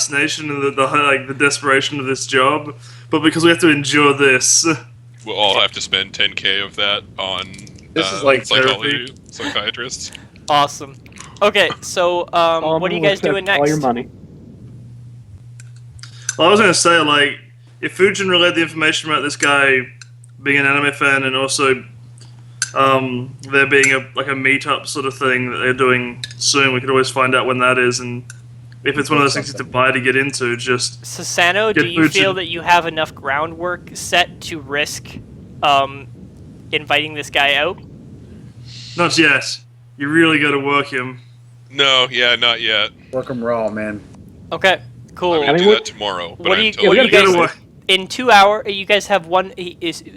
fascination and the desperation of this job, but because we have to endure this. We'll all have to spend 10K of that on This is like psychiatrists. Awesome. Okay, so what are you guys doing next? All your money. Well, I was going to say, like, if Fujin relayed the information about this guy being an anime fan and also there being a meetup sort of thing that they're doing soon, we could always find out when that is, and if it's one of those things to buy to get into, just... Susano, do you feel that you have enough groundwork set to risk inviting this guy out? Not yet. You really got to work him. No, yeah, not yet. Work him raw, man. Okay, cool. I'm gonna do that tomorrow. But what do you guys? In 2 hours, you guys have one.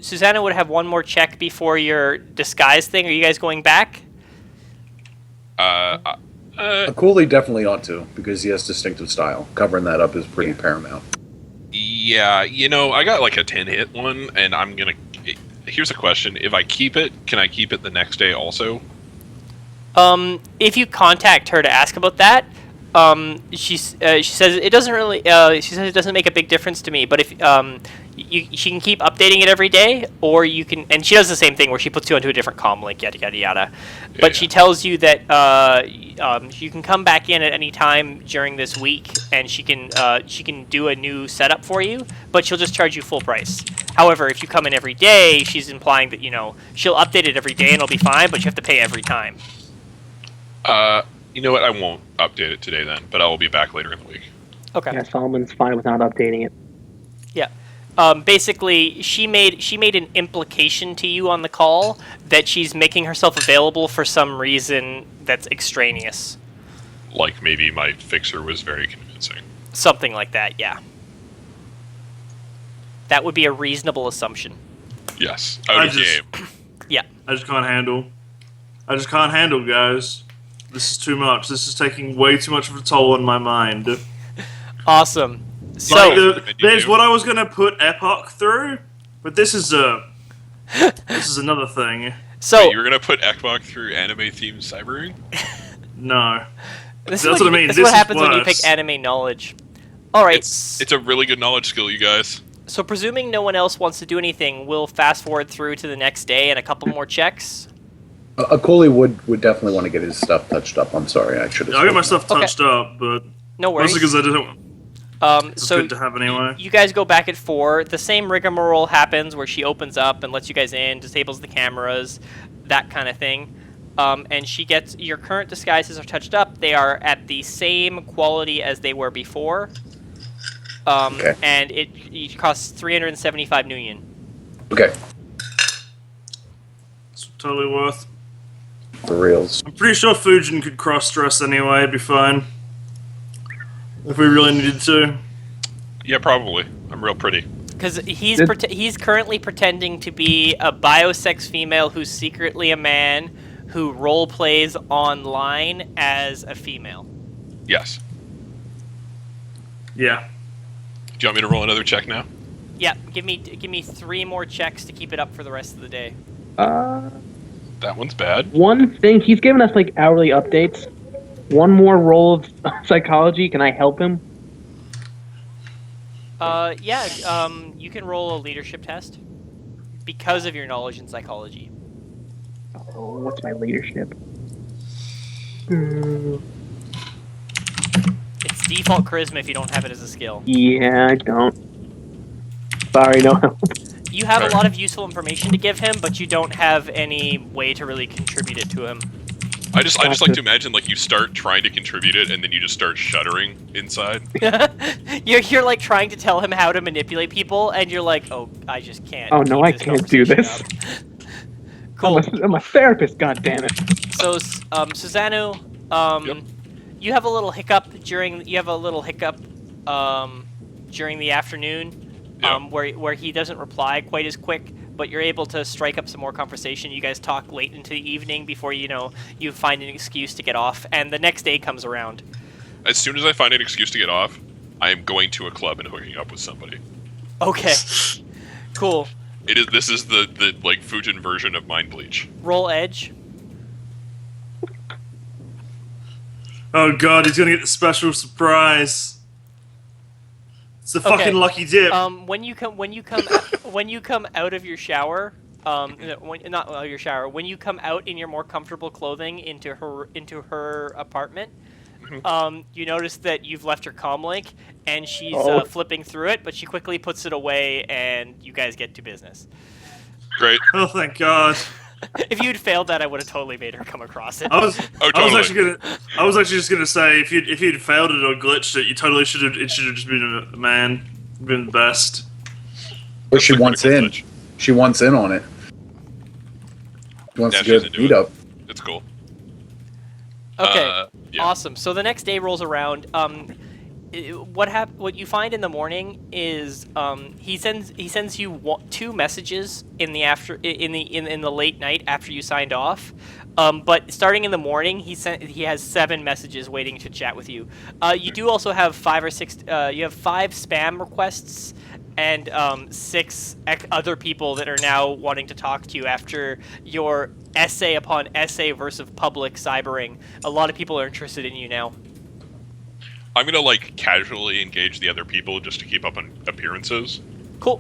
Susanna would have one more check before your disguise thing. Are you guys going back? Cooley definitely ought to, because he has distinctive style. Covering that up is pretty paramount. Yeah, I got like a 10-hit one, and I'm gonna... Here's a question. If I keep it, can I keep it the next day also? If you contact her to ask about that, she says it doesn't really. She says it doesn't make a big difference to me. But if she can keep updating it every day, or you can, and she does the same thing where she puts you onto a different comm link, yada yada yada. But she tells you that you can come back in at any time during this week, and she can do a new setup for you, but she'll just charge you full price. However, if you come in every day, she's implying that she'll update it every day and it'll be fine, but you have to pay every time. You know what? I won't update it today then, but I will be back later in the week. Okay. Yeah, Solomon's fine without updating it. Yeah. Basically, she made an implication to you on the call that she's making herself available for some reason that's extraneous. Like maybe my fixer was very convincing. Something like that, yeah. That would be a reasonable assumption. Yes. Out of game. Yeah. I just can't handle, guys. This is too much. This is taking way too much of a toll on my mind. Awesome. So there's what I was gonna put Epoch through, but this is another thing. So wait, you were gonna put Epoch through anime-themed cybering? No. That's what I mean. This is what happens when you pick anime knowledge. All right. It's a really good knowledge skill, you guys. So presuming no one else wants to do anything, we'll fast forward through to the next day and a couple more checks. Cooley would definitely want to get his stuff touched up. I'm sorry, I should have. I got my stuff touched up, but no worries. Mostly because I didn't. It's so good to have anyway. You guys go back at 4. The same rigmarole happens where she opens up and lets you guys in, disables the cameras, that kind of thing. And she gets your current disguises are touched up. They are at the same quality as they were before. Okay. And it costs 375 Nuyen. Okay. It's totally worth. For reals. I'm pretty sure Fujin could cross-dress anyway, it'd be fine. If we really needed to. Yeah, probably. I'm real pretty. Because he's currently pretending to be a biosex female who's secretly a man who role plays online as a female. Yes. Yeah. Do you want me to roll another check now? Yeah, give me 3 more checks to keep it up for the rest of the day. That one's bad. One thing, he's given us like hourly updates. One more roll of psychology. Can I help him? Yeah. You can roll a leadership test because of your knowledge in psychology. Oh, what's my leadership? It's default charisma if you don't have it as a skill. Yeah, I don't. Sorry, no help. You have a lot of useful information to give him, but you don't have any way to really contribute it to him. I just like to imagine like you start trying to contribute it and then you just start shuddering inside. You're like trying to tell him how to manipulate people, and you're like, oh, I just can't. Oh no, I can't do this. Cool. I'm a therapist, goddammit. So, Susanu, Yep. you have a little hiccup during the afternoon. Yeah. Where he doesn't reply quite as quick, but you're able to strike up some more conversation. You guys talk late into the evening before you find an excuse to get off, and the next day comes around. As soon as I find an excuse to get off, I am going to a club and hooking up with somebody. Okay. Cool. This is the like Fujin version of Mind Bleach. Roll edge. Oh god, he's gonna get the special surprise. It's a fucking lucky dip. When you come out of your shower, not your shower, when you come out in your more comfortable clothing into her apartment, you notice that you've left her comm link, and she's flipping through it, but she quickly puts it away, and you guys get to business. Great. Oh, thank God. If you'd failed that, I would have totally made her come across it. I was totally. I was actually just gonna say if you'd failed it or glitched it, you totally should have. It should have just been a man, been the best. Or she wants in. Glitch. She wants in on it. She wants Yeah, to go she's to into meet it. up. It's cool. Okay, Yeah. awesome. So the next day rolls around. What you find in the morning is he sends you 2 messages in the late night after you signed off. But starting in the morning, he has 7 messages waiting to chat with you. You do also have 5 or 6. You have 5 spam requests and 6 other people that are now wanting to talk to you after your essay upon essay versus public cybering. A lot of people are interested in you now. I'm gonna like casually engage the other people just to keep up on appearances. Cool.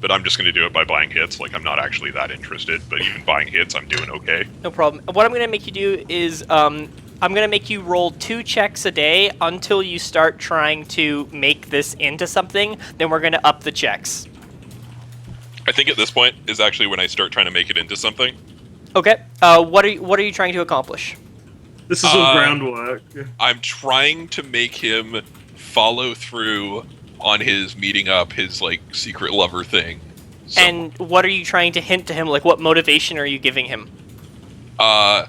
But I'm just gonna do it by buying hits. Like I'm not actually that interested, but even buying hits, I'm doing okay. No problem. What I'm going to make you do is I'm going to make you roll 2 checks a day until you start trying to make this into something. Then we're going to up the checks. I think at this point is actually when I start trying to make it into something. Okay. What are you trying to accomplish? This is all groundwork. I'm trying to make him follow through on his meeting up his like secret lover thing. So, And what are you trying to hint to him? Like, what motivation are you giving him? I'm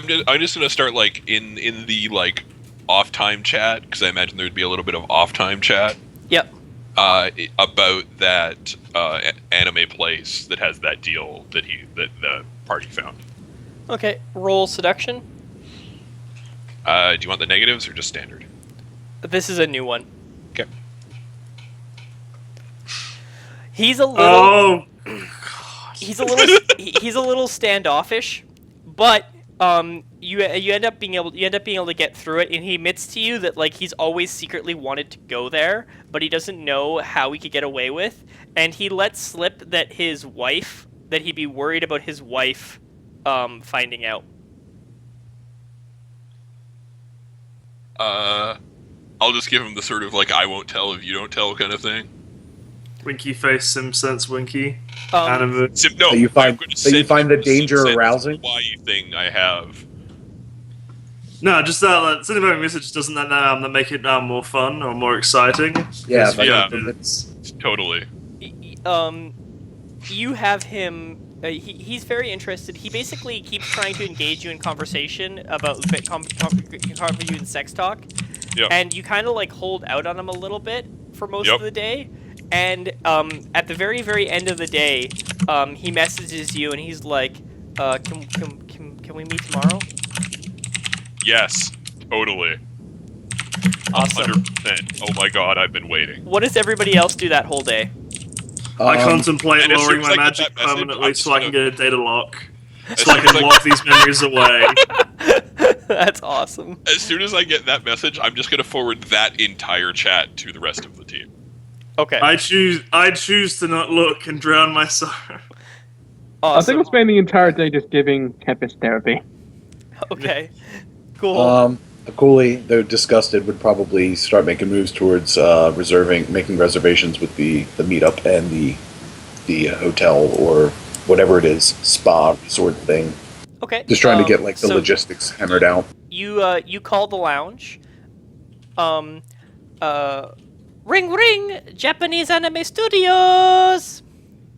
just gonna start like in the like off time chat because I imagine there'd be a little bit of off time chat. Yep. About that anime place that has that deal that the party found. Okay. Roll seduction. Do you want the negatives or just standard? This is a new one. Okay. He's a little. Oh, He's a little standoffish, but you end up being able to get through it, and he admits to you that like he's always secretly wanted to go there, but he doesn't know how he could get away with, and he lets slip that he'd be worried about his wife finding out. I'll just give him the sort of like I won't tell if you don't tell kind of thing. winky face, sim sense, winky. Um, Anime. No, That you find- I'm gonna that you send find the you danger some arousing? Hawaii thing I have. No, just that. Sending back a message doesn't that make it more fun or more exciting? Yeah, Because, yeah. it's Totally. You have him. He's very interested. He basically keeps trying to engage you in conversation about you in sex talk, Yeah. and you kind of like hold out on him a little bit for most Yep. of the day. And at the very, very end of the day, he messages you, and he's like, "Can we meet tomorrow?" Yes. Totally. Awesome. 100%. Oh my god, I've been waiting. What does everybody else do that whole day? I contemplate and as soon lowering as my I get magic that message, permanently I'm just so I can gonna- get a data lock. As So I soon as can lock these memories away. That's awesome. As soon as I get that message, I'm just gonna forward that entire chat to the rest of the team. Okay. I choose to not look and drown my sorrow. I think Awesome. we'll spend the entire day just giving Tempest therapy. Okay. Cool. Akuli, though disgusted, would probably start making moves towards making reservations with the meetup and the hotel or whatever it is, spa resort thing. Okay. Just trying to get like the so logistics hammered out. You call the lounge. Ring ring, Japanese Anime Studios.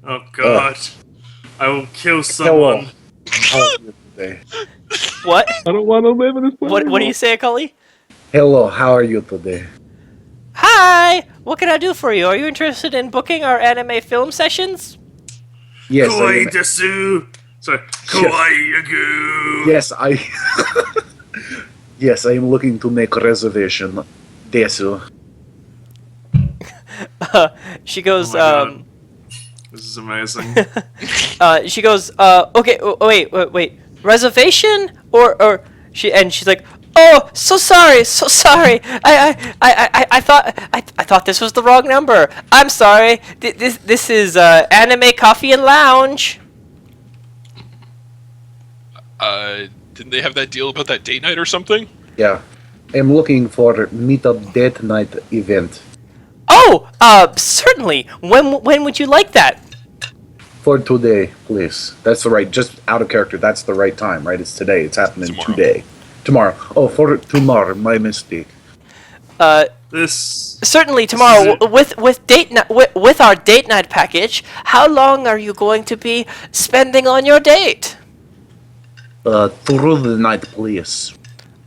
Oh god. I will kill someone. How are you today? What? I don't want to live in this place. What do you say, Akali? Hello, how are you today? Hi. What can I do for you? Are you interested in booking our anime film sessions? Yes, Kawaii I, desu. Sorry. Kawaii yagu. yes, yes, I am looking to make a reservation. Desu. She goes. Oh my God. This is amazing. She goes. Okay. Wait. Reservation or she's like, Oh, so sorry, so sorry. I thought this was the wrong number. I'm sorry. This is Anime Coffee and Lounge. Didn't they have that deal about that date night or something? Yeah. I'm looking for meetup date night event. Oh, certainly. When would you like that? For today, please. That's the right, just out of character, that's the right time, right? It's today. It's happening Tomorrow. today. Tomorrow. Oh, for tomorrow, my mistake. This Certainly tomorrow with our date night package. How long are you going to be spending on your date? Through the night, please.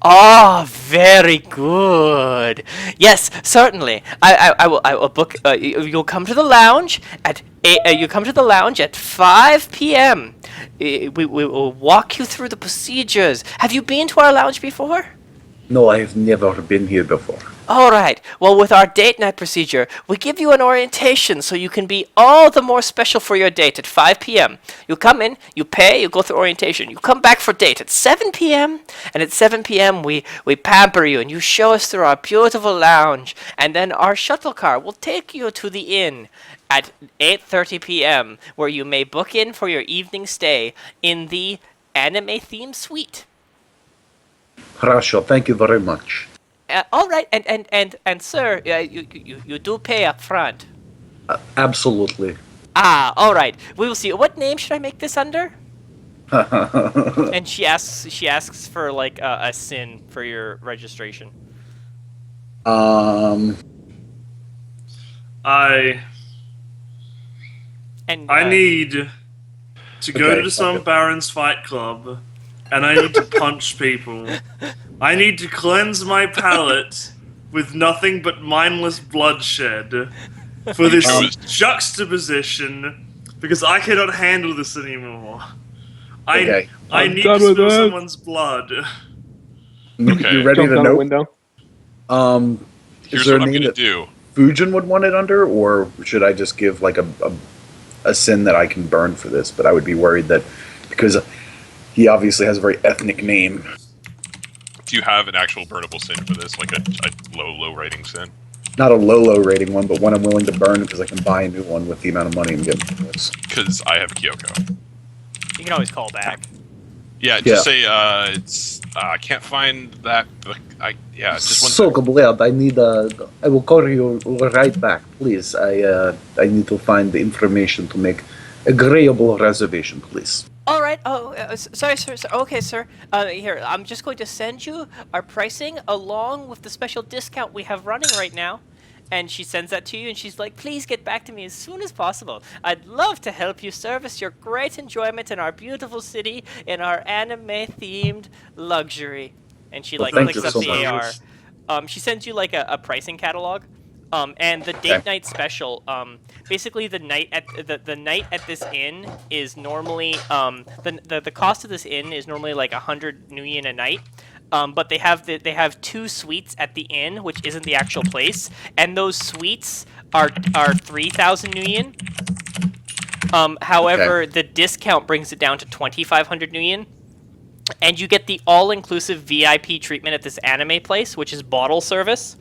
Oh, very good. Yes, certainly. I will book. You'll come to the lounge at you come to the lounge at 5 p.m. We will walk you through the procedures. Have you been to our lounge before? No, I have never been here before. All right. Well, with our date night procedure, we give you an orientation so you can be all the more special for your date at 5 p.m. You come in, you pay, you go through orientation. You come back for date at 7 p.m. And at 7 p.m. we pamper you and you show us through our beautiful lounge. And then our shuttle car will take you to the inn at 8:30 p.m. where you may book in for your evening stay in the anime-themed suite. Хорошо, thank you very much. All right, and sir, you do pay up front. Absolutely. Ah, all right. We will see. What name should I make this under? And she asks for like a sin for your registration. I And need to go Okay, to some okay. Baron's Fight Club, and I need to punch people. I need to cleanse my palate with nothing but mindless bloodshed for this juxtaposition, because I cannot handle this anymore. Okay. I I'm need done to with spill that. someone's blood. Okay. You ready Jumped to out the know? window. Here's Is there a what I'm name gonna that do. Fujin would want it under, or should I just give like a sin that I can burn for this? But I would be worried that because he obviously has a very ethnic name. Do you have an actual burnable sin for this, like a low rating sin? Not a low rating one, but one I'm willing to burn because I can buy a new one with the amount of money I'm getting for this. Because I have Kyoko. you can always call back. Yeah, just say it's. I can't find that. Just one So second. glad. I will call you right back, please. I need to find the information to make agreeable reservation, please. All right. Oh, sorry, sir. Okay, sir. Here, I'm just going to send you our pricing along with the special discount we have running right now. And she sends that to you, and she's like, please get back to me as soon as possible. I'd love to help you service your great enjoyment in our beautiful city in our anime-themed luxury. And she, Well, like, thank clicks you up so the much. AR. She sends you, like, a pricing catalog. And the date Okay. night special, basically the night at this inn is normally the cost of this inn is normally like 100 nuyen a night. But they have two suites at the inn, which isn't the actual place, and those suites are 3,000 nuyen. However, the discount brings it down to 2,500 nuyen. And you get the all-inclusive VIP treatment at this anime place, which is bottle service.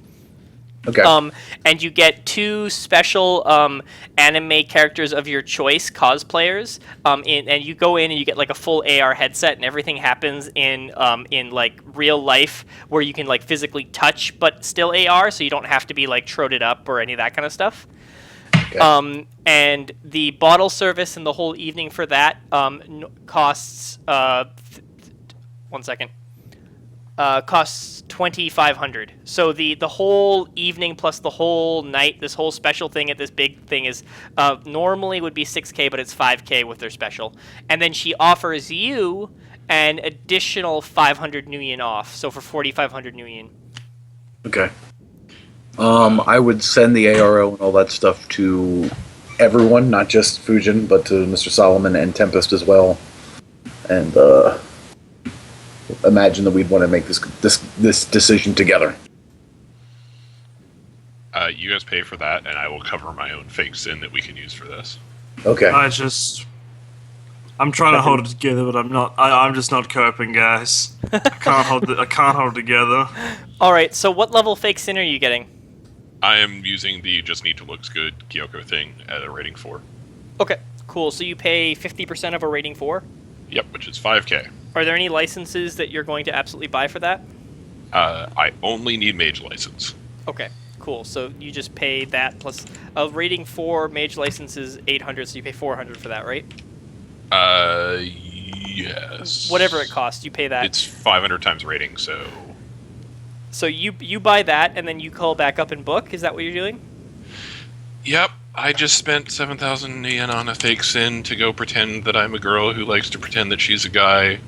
Okay. And you get two special anime characters of your choice, cosplayers. And you go in and you get like a full AR headset, and everything happens in like real life, where you can like physically touch, but still AR, so you don't have to be like troded up or any of that kind of stuff. Okay. And the bottle service and the whole evening for that costs. 1 second. Costs 2,500. So the whole evening plus the whole night, this whole special thing at this big thing is normally would be 6K, but it's 5K with their special. And then she offers you an additional 500 nuyen off, so for 4,500 nuyen. Okay. I would send the ARO and all that stuff to everyone, not just Fujin, but to Mr. Solomon and Tempest as well. And imagine that we'd want to make this decision together. You guys pay for that, and I will cover my own fake sin that we can use for this. Okay. I just I'm trying to hold it together, but I'm not. I'm just not coping, guys. I can't hold it together. All right. So what level fake sin are you getting? I am using the just need to looks good Kyoko thing at a rating 4. Okay. Cool. So you pay 50% of a rating 4. Yep, which is 5K. Are there any licenses that you're going to absolutely buy for that? I only need mage license. Okay. Cool. So you just pay that plus a rating 4 mage license is 800, so you pay 400 for that, right? Yes. Whatever it costs, you pay that. It's 500 times rating, so... So you buy that, and then you call back up and book? Is that what you're doing? Yep, I just spent 7,000 yen on a fake sin to go pretend that I'm a girl who likes to pretend that she's a guy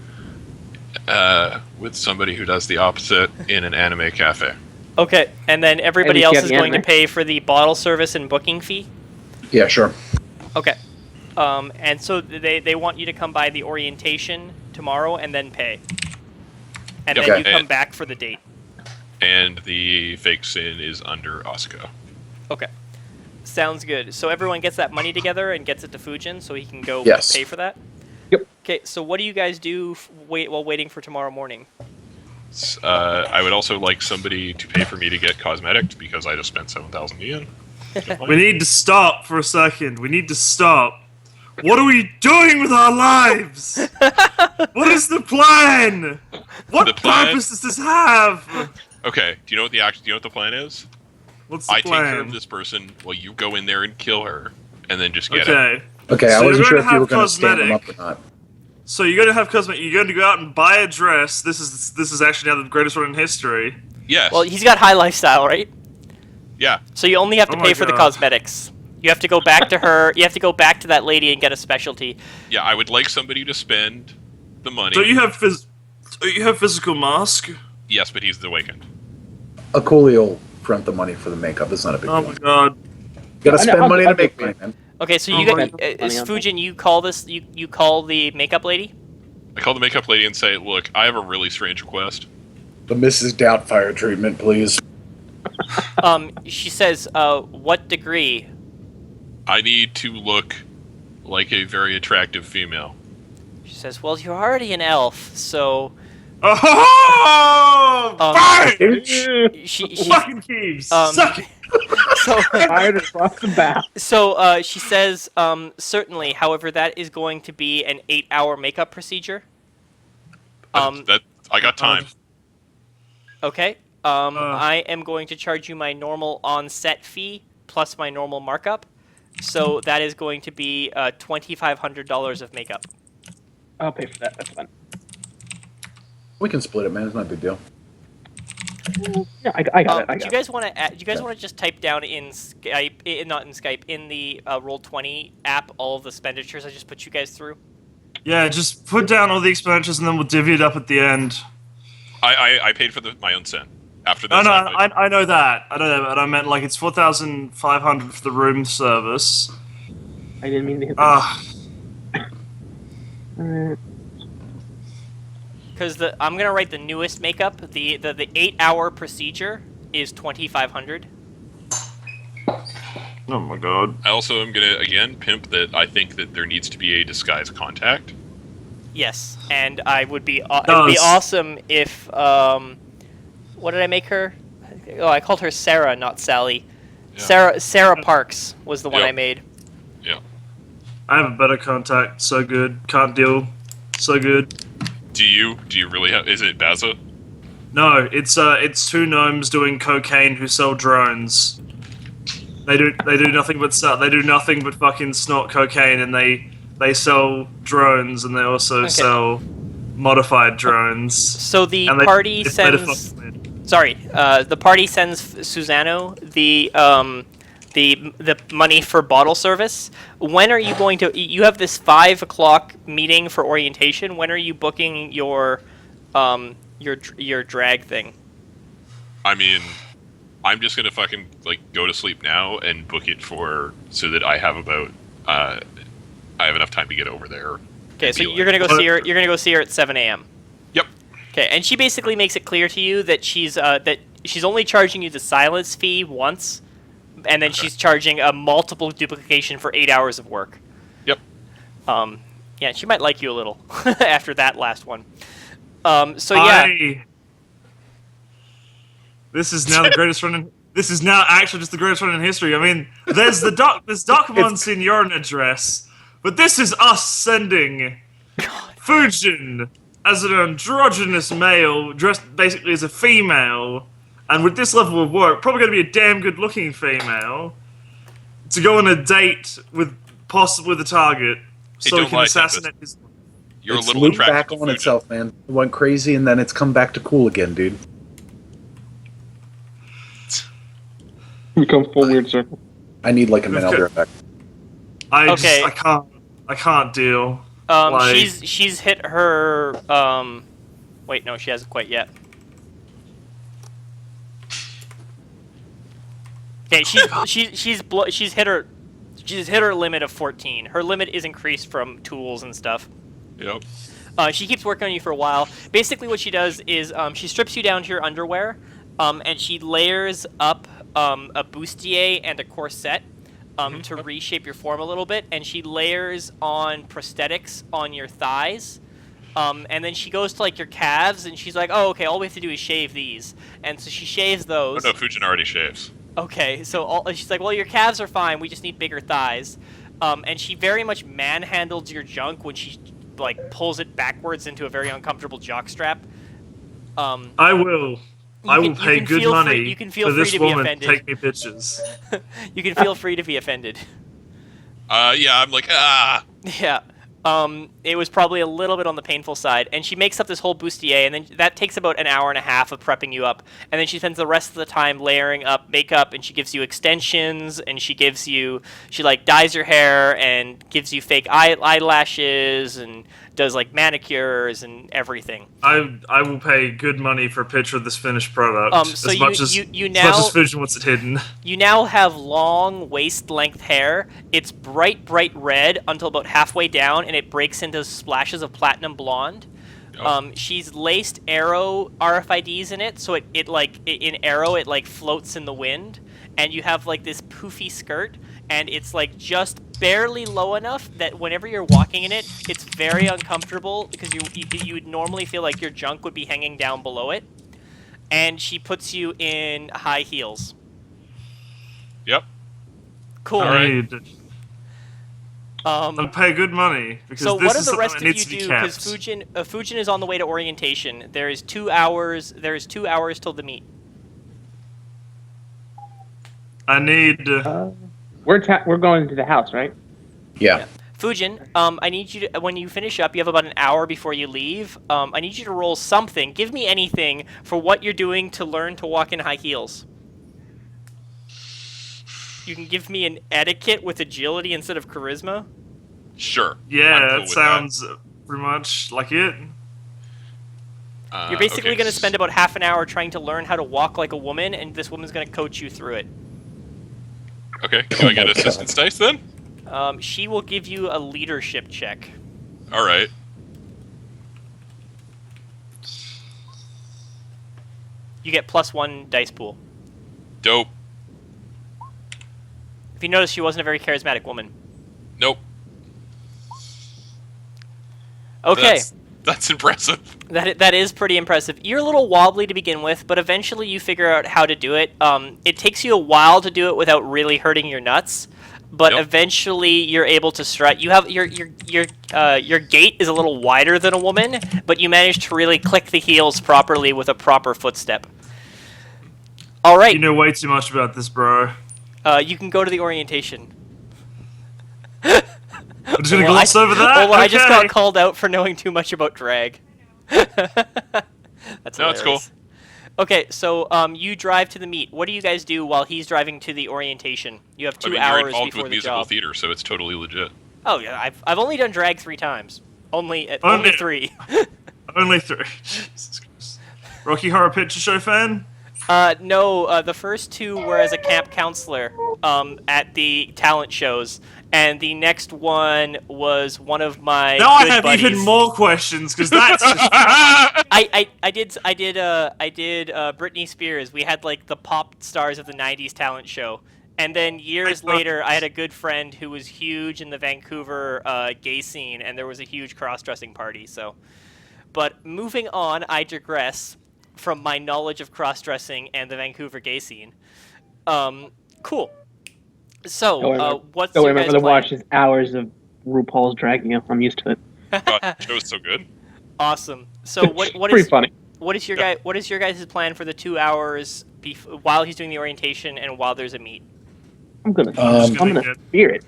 with somebody who does the opposite in an anime cafe. Okay, and then everybody And you else get is the going to anime? pay for the bottle service and booking fee? Yeah, sure. Okay. And so they want you to come by the orientation tomorrow and then pay. And Yep. then you Okay. come back for the date. And the fake sin is under Asuka. Okay. Sounds good. So everyone gets that money together and gets it to Fujin so he can go Yes. pay for that? Yep. Okay, so what do you guys do while waiting for tomorrow morning? I would also like somebody to pay for me to get cosmetics because I just spent 7,000 yen. We need to stop for a second. We need to stop. What are we doing with our lives? What is the plan? What The plan? purpose does this have? Okay, do you know what the plan is? What's the I plan? take care of this person while you go in there and kill her, and then just get it. Okay. Okay, So I you're wasn't sure gonna if you have were going to stand them up cosmetic. or not. So you're going to have cosmetic. You're going to go out and buy a dress. This is actually now the greatest one in history. Yes. Well, he's got high lifestyle, right? yeah. So you only have to Oh pay my for the God. cosmetics. You have to go back to her. You have to go back to that lady and get a specialty. Yeah, I would like somebody to spend the money. Don't you have physical mask? Yes, but he's the awakened. A coolie will front the money for the makeup. It's not a big Oh deal. my god. You gotta I know, spend I'll- money I'll to make do it. money, man. Okay, so Oh you my get God. Money on Fujin. You call this. You call the makeup lady. I call the makeup lady and say, "Look, I have a really strange request. The Mrs. Doubtfire treatment, please. She says, "What degree?" I need to look like a very attractive female." She says, "Well, you're already an elf, so Oh! Fine! she Fucking keeps. um, Suck it. so Fired across the bow. so she says, certainly. However, that is going to be an 8-hour makeup procedure. That I got time. Okay. I am going to charge you my normal on-set fee plus my normal markup. So that is going to be $2,500 of makeup. I'll pay for that. That's fine. We can split it, man. It's not a big deal. Yeah, I got it. I Do got you guys want to? Do you guys want to just type down in Skype, not in Skype, in the Roll20 app, all of the expenditures I just put you guys through? Yeah, just put down all the expenditures and then we'll divvy it up at the end. I paid for my own sin. After this, No, I I know that. I know that, but I meant like it's 4,500 for the room service. I didn't mean to hit Ah, that. Because I'm gonna write the newest makeup. The 8-hour procedure is 2,500. oh my god. I also am gonna again pimp that I think that there needs to be a disguise contact. Yes, and it would be awesome if what did I make her? Oh, I called her Sarah, not Sally. Yeah. Sarah Parks was the one Yep. I made. Yeah. I have a better contact. So good. Can't deal. So good. Do you really have? Is it Baza? No, it's two gnomes doing cocaine who sell drones. They do nothing but fucking snort cocaine, and they sell drones, and they also Okay. sell modified drones. So the And they- party it's made of sends. fucking weird. Sorry, the party sends Susano the money for bottle service. When are you going to? You have this 5 o'clock meeting for orientation. When are you booking your drag thing? I mean, I'm just gonna fucking go to sleep now and book it so that I have I have enough time to get over there. Okay, and so be you're like- gonna go see her. You're gonna go see her at 7 a.m. Yep. Okay, and she basically makes it clear to you that she's only charging you the silence fee once, and then Okay. she's charging a multiple duplication for 8 hours of work. Yep. Yeah, she might like you a little after that last one. So yeah. This is now the greatest run in. This is now actually just the greatest run in history. I mean, there's Document Senior address, but this is us sending Fujin as an androgynous male dressed basically as a female, and with this level of work, probably going to be a damn good-looking female, to go on a date with possibly the target, so he can assassinate his. You're It's a little looped attracted back to on Fujin. itself, man. It went crazy, and then it's come back to cool again, dude. Become full weird circle. I need like a Mandela effect. I can't deal. Like, She's hit her. Wait, no, she hasn't quite yet. Okay, she's hit her limit of 14. Her limit is increased from tools and stuff. Yep. She keeps working on you for a while. Basically, what she does is she strips you down to your underwear, and she layers up a bustier and a corset to reshape your form a little bit, and she layers on prosthetics on your thighs. And then she goes to like your calves, and she's like, "Oh, okay. All we have to do is shave these." And so she shaves those. Oh no, Fujin already shaves. Okay, so she's like, "Well, your calves are fine. We just need bigger thighs." And she very much manhandles your junk when she like pulls it backwards into a very uncomfortable jockstrap. I will pay good money you can feel for free this to be woman to offended. take me pictures. You can feel free to be offended. Yeah, I'm like, ah. Yeah. It was probably a little bit on the painful side, and she makes up this whole bustier, and then that takes about an hour and a half of prepping you up, and then she spends the rest of the time layering up makeup, and she gives you extensions, and she like dyes your hair and gives you fake eyelashes and does like manicures and everything. I will pay good money for a picture of this finished product. So as much as Fujin wants it hidden. You now have long waist-length hair. It's bright red until about halfway down, and it breaks into splashes of platinum blonde. Yep. She's laced Arrow RFIDs in it, so in Arrow it like floats in the wind, and you have like this poofy skirt, and it's like just barely low enough that whenever you're walking in it, it's very uncomfortable because you would normally feel like your junk would be hanging down below it. And she puts you in high heels. Yep. Cool. I'll pay good money because so this what do is the something rest that of you needs to be do? kept. Because Fujin is on the way to orientation. There is 2 hours. There is 2 hours till the meet. I need. We're going to the house, right? Yeah. Fujin, I need you to, when you finish up, you have about an hour before you leave. I need you to roll something. Give me anything for what you're doing to learn to walk in high heels. You can give me an etiquette with agility instead of charisma. Sure. Yeah, I'm cool that with sounds pretty much like it. You're basically okay. going to spend about half an hour trying to learn how to walk like a woman, and this woman's going to coach you through it. Okay, do I get assistance dice then? She will give you a leadership check. All right. You get +1 dice pool. Dope. If you notice, she wasn't a very charismatic woman. Nope. Okay. That's impressive. That is pretty impressive. You're a little wobbly to begin with, but eventually you figure out how to do it. It takes you a while to do it without really hurting your nuts, but Yep. eventually you're able to strut. You have your gait is a little wider than a woman, but you manage to really click the heels properly with a proper footstep. All right. You know way too much about this, bro. You can go to the orientation. I'm just gonna gloss over that. Well, I just Okay. got called out for knowing too much about drag. That's No, it's cool. hilarious. Okay, so you drive to the meet. What do you guys do while he's driving to the orientation? You have 2 You're hours involved before with the musical job. theater, so it's totally legit. Oh yeah, I've only done drag 3 times. Only Only- 3. Only 3. Jesus Christ. Rocky Horror Picture Show fan? No, the first 2 were as a camp counselor at the talent shows, and the next one was one of my Now I good have buddies. even more questions because that's just. I did Britney Spears. We had like the pop stars of the '90s talent show, And then years later, I had a good friend who was huge in the Vancouver gay scene, and there was a huge cross-dressing party. So, but moving on, I digress from my knowledge of cross-dressing and the Vancouver gay scene. Cool. So, what's Don't your worry, my guys' brother plan? watches hours of RuPaul's Drag Me. I'm used to it. God, the show's so good. Awesome. So, what Pretty is funny. what is your guys' plan for the 2 hours while he's doing the orientation and while there's a meet? I'm gonna get- fear it.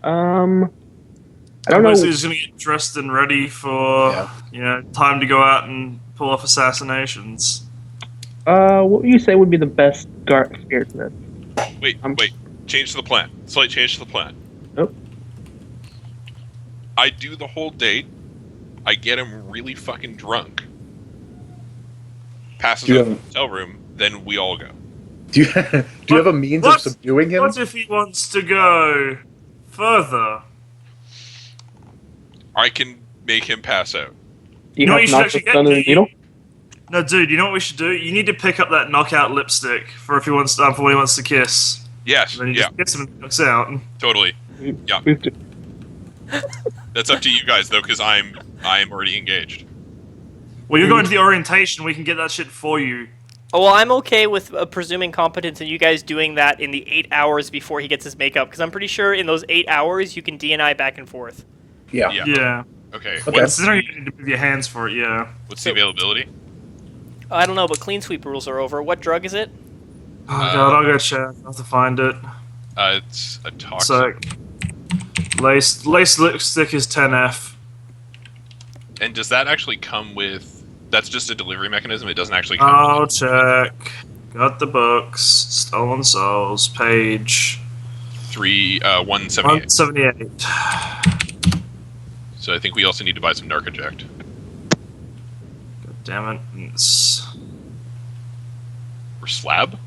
I don't know. Basically, just gonna get dressed and ready for time to go out and pull off assassinations. What would you say would be the best dark fear for this? Wait. Change to the plan. Slight change to the plan. Nope. I do the whole date. I get him really fucking drunk. Passes out of the hotel room. Then we all go. Do you have a means of subduing him? What if he wants to go further? I can make him pass out. Do you know what have you should knocked actually the get, gun in the do you? needle? No, dude, you know what we should do? You need to pick up that knockout lipstick for if he wants for when he wants to kiss. Yes. Then you Yeah. just kiss him and he knocks out. Totally. Yeah. That's up to you guys though, because I'm already engaged. Well, you're going to the orientation. We can get that shit for you. Oh, well, I'm okay with presuming competence and you guys doing that in the 8 hours before he gets his makeup, because I'm pretty sure in those 8 hours you can DNI back and forth. Yeah. Yeah. Okay. Okay. Considering you need to move your hands for it, yeah. What's the availability? I don't know, but clean sweep rules are over. What drug is it? Oh god, I'll go check. I'll have to find it. It's a toxic. So, lace lipstick is 10F. And does that actually come with? That's just a delivery mechanism. It doesn't actually come. I'll check. Got the books. Stolen Souls. Page 178. 178. So I think we also need to buy some Narcoject. God damn it. It's... Or Slab?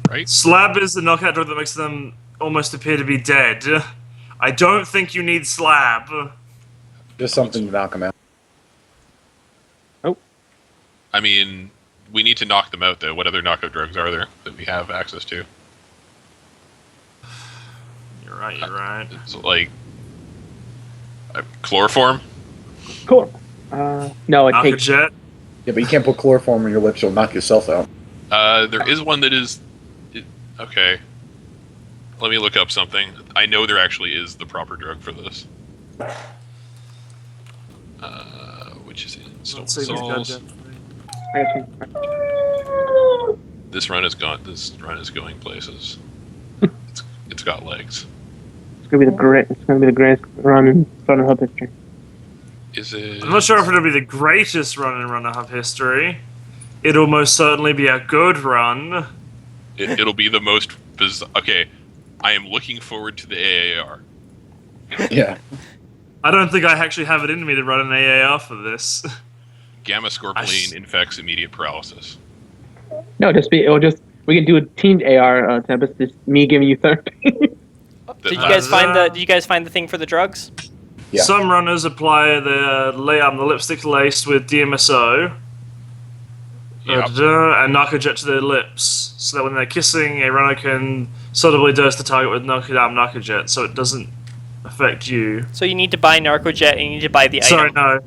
Right? Slab is the knockout drug that makes them almost appear to be dead. I don't think you need Slab. Just something to knock him out. I mean, we need to knock them out, though. What other knockout drugs are there that we have access to? You're right. It's like... chloroform? Cool. No, it takes. Narcojet. Yeah, but you can't put chloroform on your lips; you'll knock yourself out. There is one that is... okay. Let me look up something. I know there actually is the proper drug for this. Which is in Stolen Let's see if we've got Souls. that. I got you. This run is going places. It's got legs. It's gonna be the greatest run in Runnerhub history. Is it? I'm not sure if it'll be the greatest run in Runnerhub history. It'll most certainly be a good run. It'll be the most bizarre. Okay, I am looking forward to the AAR. Yeah. I don't think I actually have it in me to run an AAR for this. Gamma scorpion infects immediate paralysis. No, we can do a teamed AR tempest. Just me giving you therapy. Did you guys find the thing for the drugs? Yeah. Some runners apply the lipstick laced with DMSO Yep. and Narcojet to their lips, so that when they're kissing, a runner can subtly dose the target with Narcojet, so it doesn't affect you. So you need to buy Narcojet and you need to buy the Sorry, item. no.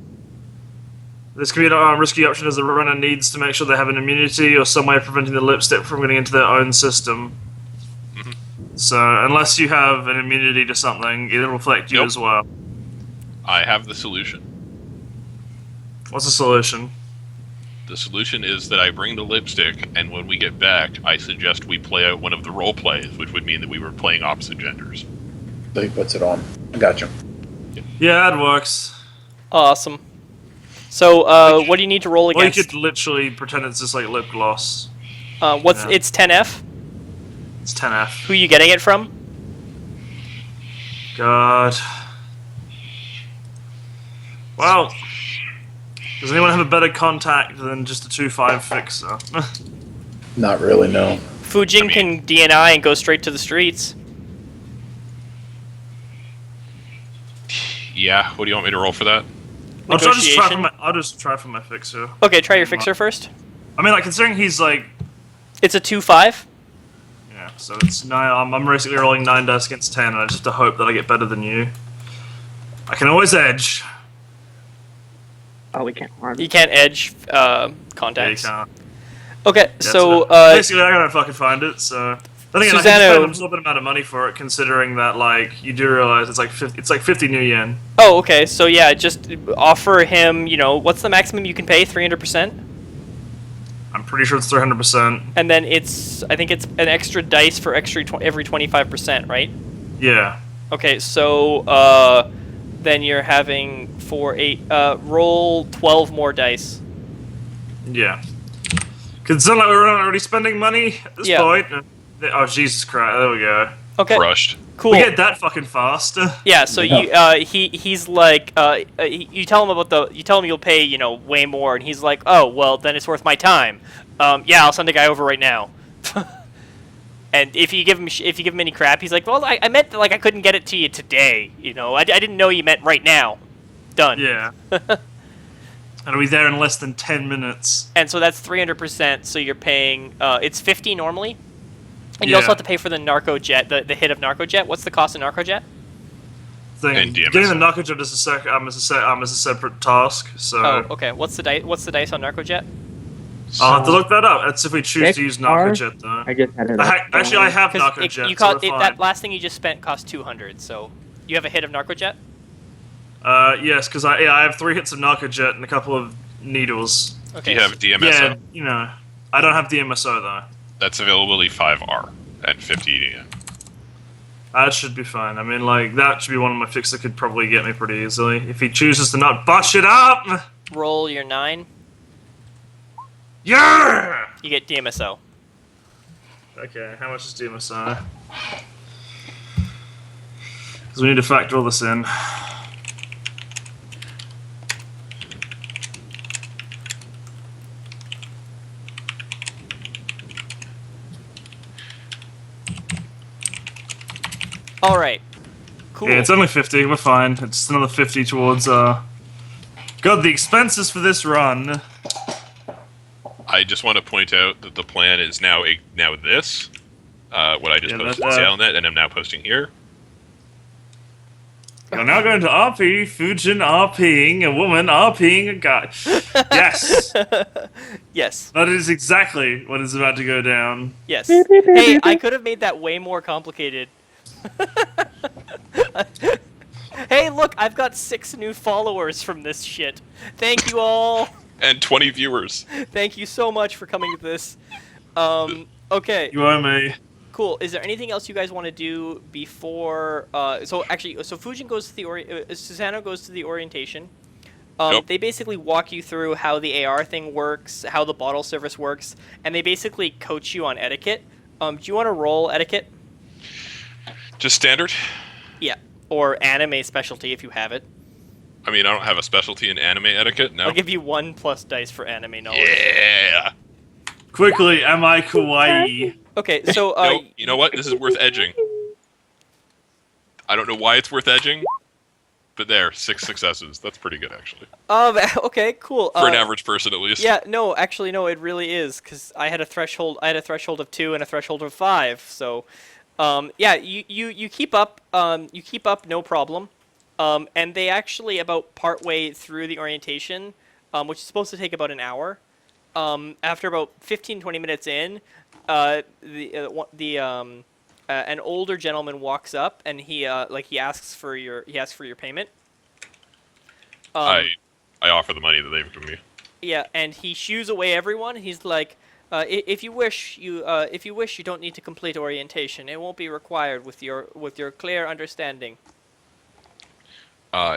This can be a risky option as the runner needs to make sure they have an immunity or some way of preventing the lipstick from getting into their own system. So, unless you have an immunity to something, it'll affect you Nope. as well. I have the solution. What's the solution? The solution is that I bring the lipstick, and when we get back, I suggest we play out one of the role plays, which would mean that we were playing opposite genders. So he puts it on. I got you. Yeah, that works. Awesome. So, what do you need to roll Or you against? could literally pretend it's just like lip gloss. What's Yeah. It's 10F. It's 10F. Who are you getting it from? God. Well, does anyone have a better contact than just a 2.5 fixer? Not really, no. Fujin can DNI and go straight to the streets. Yeah, what do you want me to roll for that? I'll Negotiation. just try for my fixer. Okay, try your fixer first. I mean, like, considering he's like, It's a 2-5. yeah. So it's 9. I'm basically rolling 9 dice against 10, and I just have to hope that I get better than you. I can always edge. Oh, we can't harm. You can't edge Yeah, you contacts. can't. Okay, Yeah, so basically, I gotta fucking find it. So I think I can Susano- spend a little bit amount of money for it, considering that like you do realize it's like 50 new yen. oh, okay, so yeah, just offer him. What's the maximum you can pay? 300%, I'm pretty sure it's 300%. and then I think it's an extra dice for every 25%, right? Yeah. Okay, so then you're having roll 12 more dice. Yeah. Because it's not like we're not already spending money at this Yeah. point. Oh, Jesus Christ. There we go. Okay, Crushed. cool. We get that fucking fast. Yeah, so he's like you tell him you'll pay way more, and he's like, oh well, then it's worth my time. Yeah, I'll send a guy over right now. And if you give him any crap, he's like, well, I meant that, like I couldn't get it to you today. I didn't know you meant right now. Done. Yeah. And we're there in less than 10 minutes. And so that's 300%. So you're paying it's 50 normally, and you Yeah. also have to pay for the narco jet, the hit of narco jet. What's the cost of narco jet? Getting And DMS. the narcojet is a separate task. So Oh, okay. What's the dice on narco jet? I'll have to look that up. That's if we choose to use XR? narcojet though. I just had it. Actually, I have Because narcojet. that last thing you just spent cost 200. So you have a hit of narco jet. Yes, because I have 3 hits of narcojet and a couple of needles. Do Okay. you have DMSO? Yeah, I don't have DMSO though. That's availability 5R and 50 yen. That should be fine. I mean, like, that should be one of my fixes that could probably get me pretty easily. If he chooses to not botch it up! Roll your 9. Yeah! You get DMSO. Okay, how much is DMSI? Because we need to factor all this in. All right. Cool. Yeah, it's only 50. We're fine. It's another 50 towards, God, the expenses for this run. I just want to point out that the plan is now this. What I just Yeah, posted that- on Sailnet, and I'm now posting here. You're now going to RP, Fujin RPing a woman, RPing a guy. Yes! Yes. That is exactly what is about to go down. Yes. Hey, I could have made that way more complicated. Hey, look, I've got 6 new followers from this shit. Thank you all. And 20 viewers. Thank you so much for coming to this. Okay. You owe me. Cool. Is there anything else you guys want to do before? So Fujin goes to the Susano goes to the orientation. Yep. They basically walk you through how the AR thing works, how the bottle service works, and they basically coach you on etiquette. Do you want to roll etiquette? Just standard. Yeah. Or anime specialty if you have it. I mean, I don't have a specialty in anime etiquette. No. I'll give you 1+ dice for anime knowledge. Yeah. Quickly, am I kawaii? Okay, so No, you know what? This is worth edging. I don't know why it's worth edging, but there, 6 successes. That's pretty good, actually, okay, cool. for an average person at least. Yeah, no, actually, no, it really is, because I had a threshold of 2 and a threshold of 5. So, yeah, you keep up, no problem. And they actually about partway through the orientation, which is supposed to take about an hour. After about 15-20 minutes in, an older gentleman walks up and he asks for your payment. I offer the money that they've given me. Yeah, and he shoos away everyone. He's like, if you wish, you don't need to complete orientation. It won't be required with your clear understanding.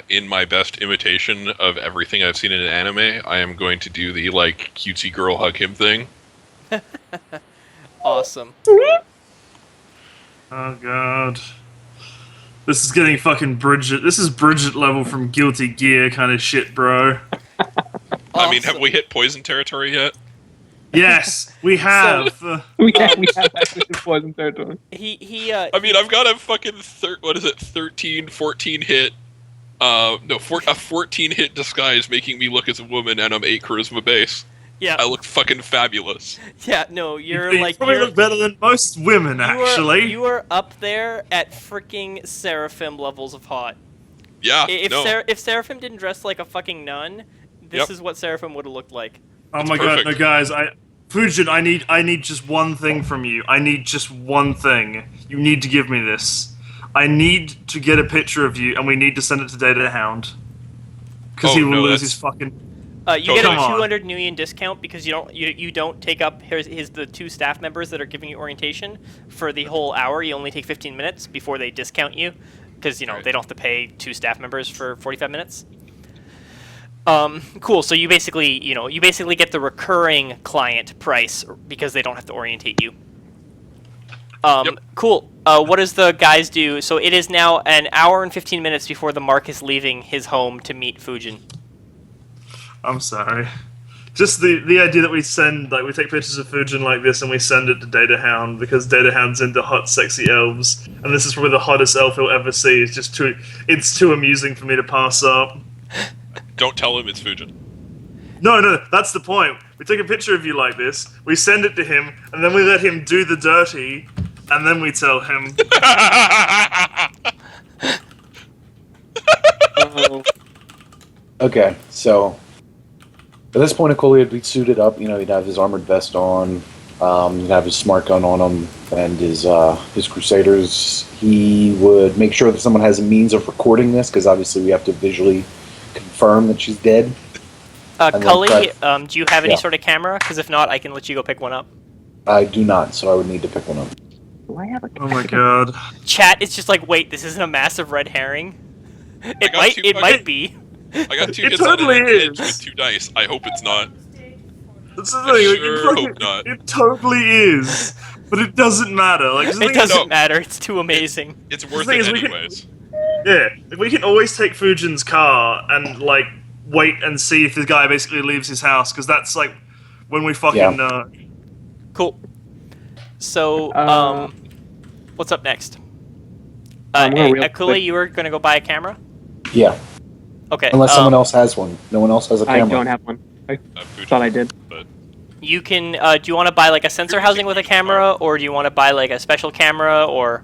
In my best imitation of everything I've seen in an anime, I am going to do the like cutesy girl hug him thing. Awesome. Oh god. This is getting fucking Bridget. This is Bridget level from Guilty Gear kind of shit, bro. I mean, have Awesome. we hit poison territory yet? Yes, we have. we have actually poison territory. I mean, I've got a fucking 13, 14 hit. A 14 hit disguise making me look as a woman, and I'm 8 charisma base. Yeah. I look fucking fabulous. Yeah, no, you're You like probably you're, look better than most women, actually. you are up there at freaking Seraphim levels of hot. Yeah, If no. if Seraphim didn't dress like a fucking nun, this Yep. is what Seraphim would have looked like. Oh It's my god, no perfect. guys, Fujin, I need just one thing from you. I need just one thing. You need to give me this. I need to get a picture of you, and we need to send it to Data Hound. Because Oh, he will no, lose that's- his fucking... You get a Come on. 200 Nuyen discount because you don't take up the 2 staff members that are giving you orientation for the whole hour. You only take 15 minutes before they discount you because Right. they don't have to pay 2 staff members for 45 minutes. Cool. So you basically get the recurring client price because they don't have to orientate you. Yep. Cool. What does the guys do? So it is now an hour and 15 minutes before the Mark is leaving his home to meet Fujin. I'm sorry. Just the idea that we send, we take pictures of Fujin like this and we send it to Data Hound because Data Hound's into hot, sexy elves, and this is probably the hottest elf he'll ever see. It's too amusing for me to pass up. Don't tell him it's Fujin. No, that's the point. We take a picture of you like this, we send it to him, and then we let him do the dirty, and then we tell him. Okay, so at this point, Akoli would be suited up. You know, he'd have his armored vest on, he'd have his smart gun on him, and his Crusaders. He would make sure that someone has a means of recording this, because obviously we have to visually confirm that she's dead. And then Cully, try- do you have any Yeah. sort of camera? Because if not, I can let you go pick one up. I do not, so I would need to pick one up. Do I have a Oh my god. Chat, it's just like, wait, this isn't a massive red herring. It got might, two it fucking- might be. I got 2 It hits totally on an edge is. with 2 dice. I hope it's not. That's the I thing. sure hope not. It totally is, but it doesn't matter. Like, the It thing doesn't No. matter. It's too amazing. It's worth thing it is, we can- anyways. Yeah, we can always take Fujin's car and wait and see if the guy basically leaves his house, because that's when we fucking Yeah. Cool. So, what's up next? real quick. Akuli, you were gonna go buy a camera? Yeah, Okay. unless someone else has one. No one else has a I camera. don't have one. I Fujin, thought I did. But You can. Do you want to buy a sensor housing with a camera, or do you want to buy a special camera, or?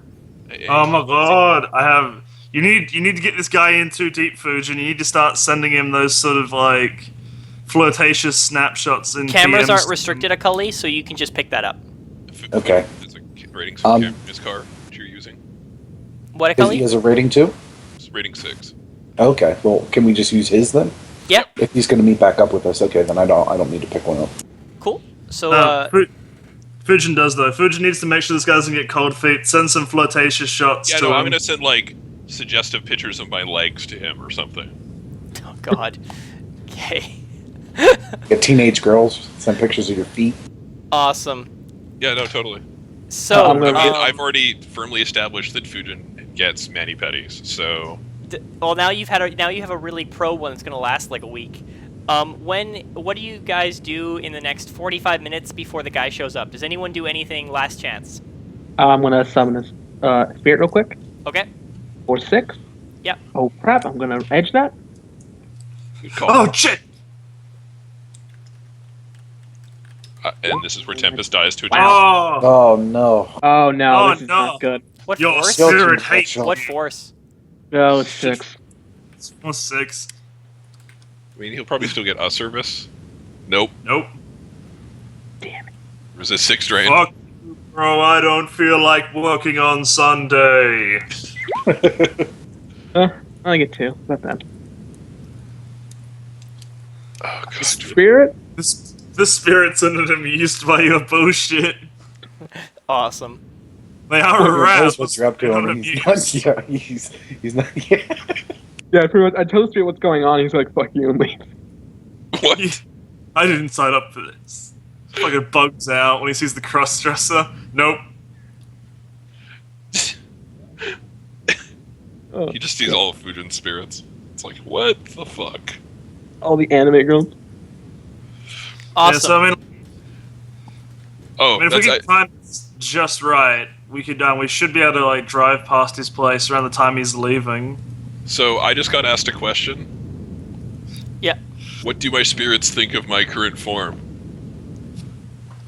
Oh my god, I have. You need to get this guy in too deep, Fujin. You need to start sending him those sort of flirtatious snapshots in Cameras DMs. aren't restricted, Akuli, so you can just pick that up. Okay. There's a rating for Um, in his car that you're using. What, He Akuli? has a rating too? It's rating 6. Okay, well, can we just use his then? Yeah. If he's going to meet back up with us, okay, then I don't need to pick one up. Cool. So, No, Fujin does though. Fujin needs to make sure this guy doesn't get cold feet. Send some flirtatious shots Yeah, to no, him. I'm gonna send suggestive pictures of my legs to him or something. oh god. Okay. Get teenage girls, send pictures of your feet. Awesome. Yeah, no, totally. So, I'm gonna- I mean, I've already firmly established that Fujin gets mani-pedis, so well, now you have a really pro one that's gonna last a week. What do you guys do in the next 45 minutes before the guy shows up? Does anyone do anything last chance? I'm gonna summon a spirit real quick. Okay. For 6. Yep. Oh crap! I'm gonna edge that. good call. Oh shit! And this is where Tempest dies to a death. Oh, Oh no. Oh no, Oh, this is no. not good. What your force? Still spirit too hates much. What force? No, it's 6. It's almost 6. I mean, he'll probably still get a service. Nope. Nope. Resist 6 drain. Fuck you, bro. I don't feel like working on Sunday. I get 2. Not bad. Oh, God. Spirit. The spirits are not amused by your bullshit. Awesome. They are Whoever aroused. knows what you're up to. they're I not mean, he's amused. not. Yeah, he's not. Yeah. Yeah, pretty much. I told the spirit what's going on. He's like, "Fuck you," and leave. What? I didn't sign up for this. Fucking bugs out when he sees the cross-dresser. Nope. Oh, He just sees all of Fujin's spirits. It's like, what the fuck? all the anime girls. Awesome. Yeah, so I mean, Oh, if we that's get time just right, we should be able to drive past his place around the time he's leaving. so I just got asked a question. Yeah. What do my spirits think of my current form?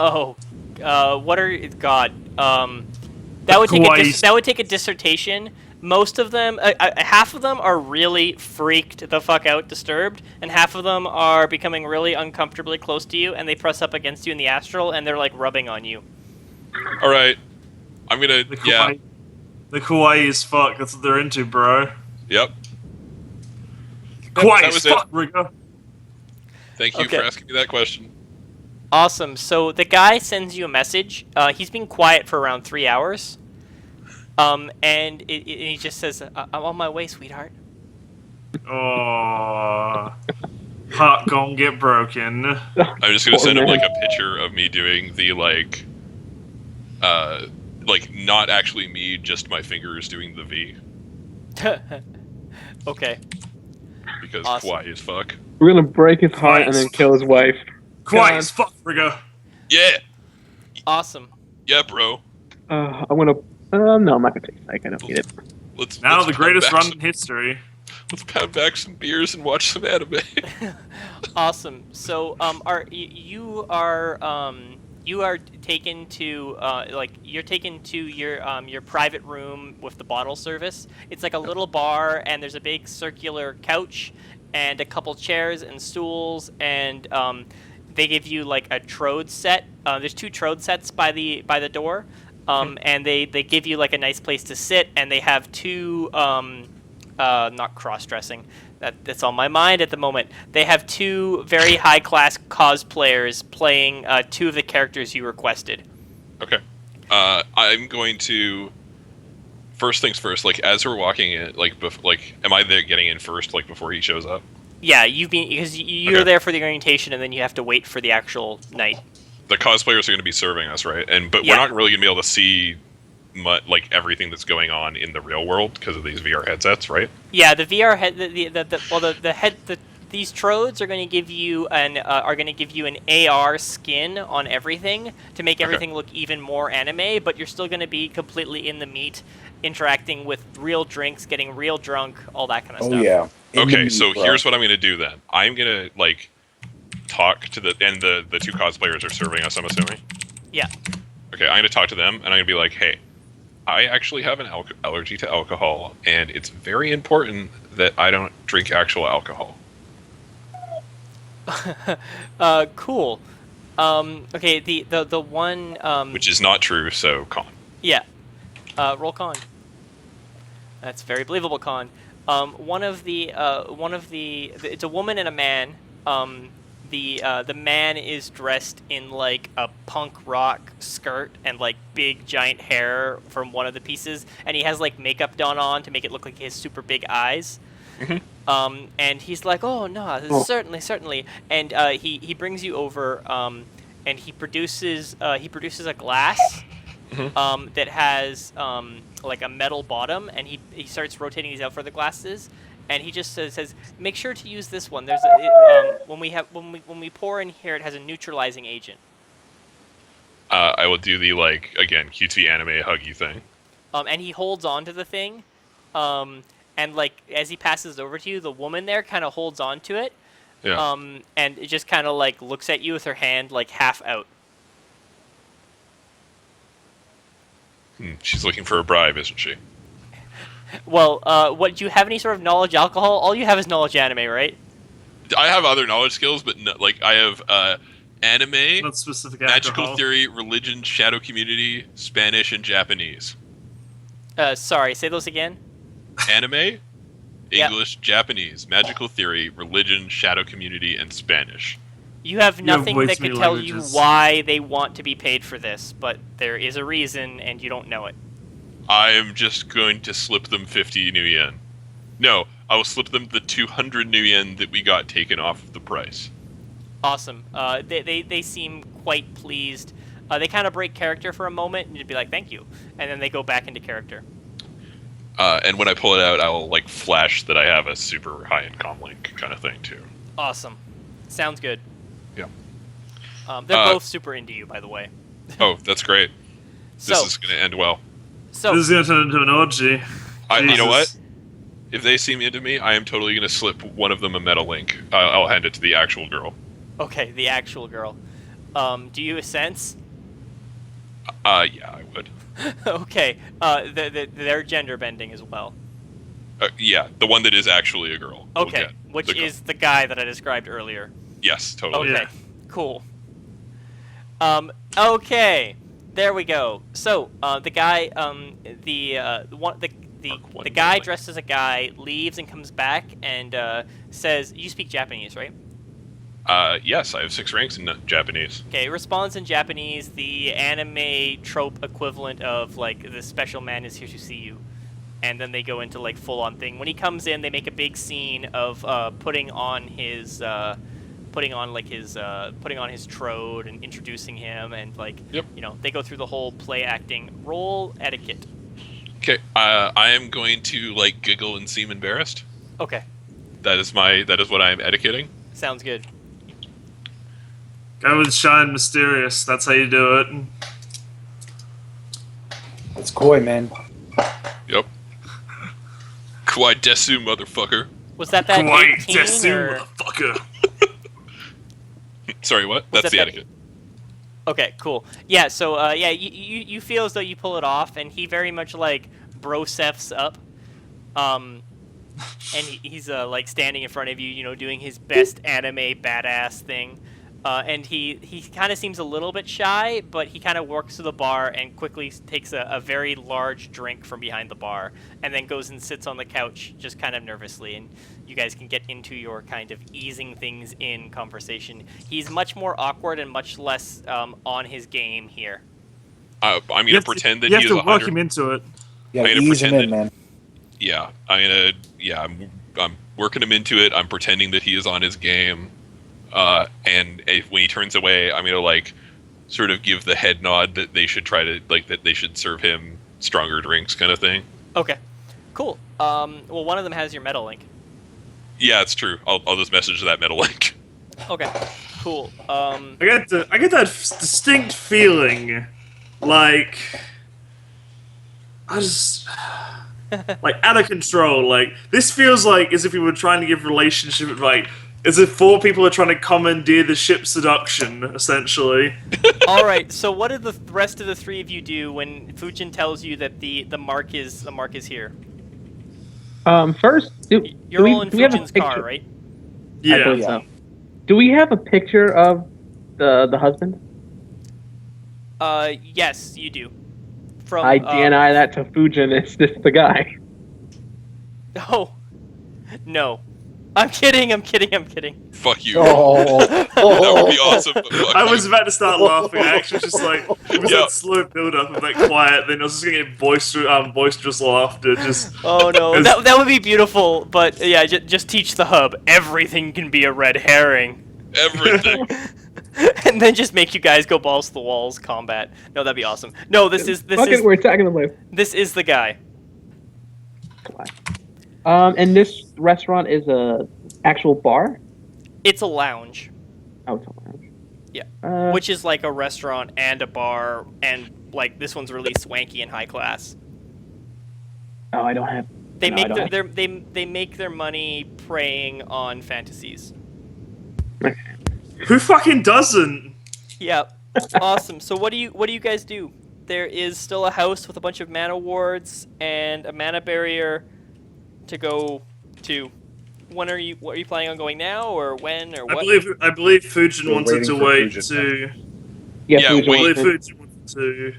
Oh, what are God? That would take Twice. that would take a dissertation. Most of them, half of them are really freaked the fuck out, disturbed, and half of them are becoming really uncomfortably close to you, and they press up against you in the astral, and they're like rubbing on you. All right, I'm gonna. The Yeah. kawaii, the kawaii is fuck. That's what they're into, bro. Yep. Kawaii that is was it. fuck, Rigger. Thank you Okay. for asking me that question. Awesome. So the guy sends you a message. He's been quiet for around 3 hours. And he just says, "I'm on my way, sweetheart." Oh, heart gon' get broken. I'm just gonna Poor send him man. like a picture of me doing the like not actually me, just my fingers doing the V Okay. because Awesome. kawaii as fuck. We're gonna break his heart and then kill his wife. Kawaii is fuck, Rigger. Yeah, Awesome. yeah, bro. I'm gonna. No, I'm not gonna take a psych. I don't need it. Let's Now let's the pound greatest back run in history. Let's pound back some beers and watch some anime. Awesome. So, you are taken to you're taken to your private room with the bottle service. It's like a little bar, and there's a big circular couch and a couple chairs and stools, and they give you like a trode set. There's 2 trode sets by the door, and they give you like a nice place to sit, and they have 2 not cross-dressing. That's on my mind at the moment. They have 2 very high-class cosplayers playing 2 of the characters you requested. Okay. I'm going to. First things first. Like as we're walking in, am I there getting in first? Like before he shows up. Yeah, because you're Okay. there for the orientation, and then you have to wait for the actual night. The cosplayers are going to be serving us, right? But Yeah. we're not really going to be able to see like everything that's going on in the real world because of these VR headsets, right? Yeah, the VR head, these trodes are going to give you an AR skin on everything to make everything look even more anime, but you're still going to be completely in the meat, interacting with real drinks, getting real drunk, all that kind of Oh stuff. yeah. Okay, so here's what I'm going to do then. I'm going to like talk to the 2 cosplayers are serving us, I'm assuming. Yeah. Okay, I'm going to talk to them and I'm going to be like, "Hey, I actually have an allergy to alcohol, and it's very important that I don't drink actual alcohol." Cool. Okay, the one Which is not true, so con. yeah. Roll con. That's very believable con. It's a woman and a man. The man is dressed in like a punk rock skirt and like big giant hair from one of the pieces, and he has like makeup done on to make it look like he has super big eyes. And he's like, "Oh no, certainly," and he brings you over, and he produces a glass that has like a metal bottom, and he starts rotating these out for the glasses. And he just says, "Make sure to use this one. There's when we pour in here, it has a neutralizing agent." I will do the again cutesy anime huggy thing. And he holds on to the thing, and like as he passes it over to you, the woman there kind of holds on to it, Yeah. and it just kind of like looks at you with her hand like half out. She's looking for a bribe, isn't she? Well, what do you have any sort of knowledge alcohol? All you have is knowledge anime, right? I have other knowledge skills, but no, I have anime, Not specific magical alcohol. theory, religion, shadow community, Spanish, and Japanese. Sorry, say those again. Anime, Yeah. English, Japanese, magical theory, religion, shadow community, and Spanish. You have nothing way that too could many tell languages. you why they want to be paid for this, but there is a reason, and you don't know it. I'm just going to slip them 50 new yen. No, I will slip them the 200 new yen that we got taken off of the price. Awesome. They seem quite pleased. They kind of break character for a moment, and you'd be like, "Thank you," and then they go back into character. And when I pull it out, I will flash that I have a super high-end comlink kind of thing too. Awesome. Sounds good. Yeah. They're both super into you, by the way. Oh, that's great. This So, is going to end well. This is gonna turn into an orgy. You know what? Jesus. If they seem into me, I am totally going to slip one of them a metal link. I'll hand it to the actual girl. okay, the actual girl. Do you sense? Yeah, I would. Okay. They're gender bending as well. Yeah, the one that is actually a girl. We'll Okay, get which the girl. is the guy that I described earlier. Yes, totally. Okay, Yeah. cool. Okay, there we go. So, the guy, the guy dressed as a guy leaves and comes back and says, "You speak Japanese, right?" Yes, I have 6 ranks in Japanese. Okay, responds in Japanese, the anime trope equivalent of like the special man is here to see you, and then they go into like full on thing. When he comes in, they make a big scene of putting on his trode and introducing him, and like Yep. they go through the whole play acting role etiquette. Okay, I am going to like giggle and seem embarrassed. Okay, That is what I am etiquetting. sounds good. Go with shy and mysterious. That's how you do it. It's coy, man. Yep. Kawaii desu, motherfucker. Was that Kawaii 18 desu, or? motherfucker. Sorry, what? Was That's the that etiquette. Okay, cool. Yeah, so you feel as though you pull it off, and he very much like brosefs up, and he's like standing in front of you, doing his best anime badass thing, and he kind of seems a little bit shy, but he kind of works to the bar and quickly takes a very large drink from behind the bar, and then goes and sits on the couch just kind of nervously, and you guys can get into your kind of easing things in conversation. He's much more awkward and much less on his game here. I'm You gonna have pretend to, that you he have is to work 100. him into it. Yeah, I'm gonna ease him pretend in, that- man. Yeah, I'm working him into it. I'm pretending that he is on his game, and when he turns away, I'm gonna like sort of give the head nod that they should try to that they should serve him stronger drinks, kind of thing. Okay, cool. Well, one of them has your metal link. Yeah, it's true. I'll just message that metal link. Okay, cool. I get that distinct feeling, like I just like out of control. Like this feels like as if we were trying to give relationship advice. As if 4 people are trying to commandeer the ship seduction, essentially. All right. So, what did the rest of the 3 of you do when Fujin tells you that the mark is here? First, You're all in do we have a Fujin's car, picture? right? I Yeah. believe so. Do we have a picture of the husband? Yes, you do. From I DNI that to Fujin. It's this the guy? Oh, no. I'm kidding. Fuck you. Oh, That would be awesome. But fuck I you. was about to start laughing. I actually was just like it was Yeah. that slow build up of that quiet. Then I was just gonna get boisterous laughter. Just Oh no, As- that would be beautiful. But yeah, just teach the hub. Everything can be a red herring. Everything. And then just make you guys go balls to the walls combat. No, that'd be awesome. No, this is We're attacking the lift. this is the guy. And this restaurant is a actual bar. It's a lounge, Oh, it's a lounge. Yeah. which is like a restaurant and a bar, and like this one's really swanky and high class. Oh, I don't have. They no, I make don't their, have- they make their money preying on fantasies. who fucking doesn't? Yeah, awesome. So what do you guys do? There is still a house with a bunch of mana wards and a mana barrier to go to. What are you planning on going now, or when, or what? I believe Fujin We're wanted waiting to for wait Fujin. to. Yeah, Fujin I believe wants Fujin wanted to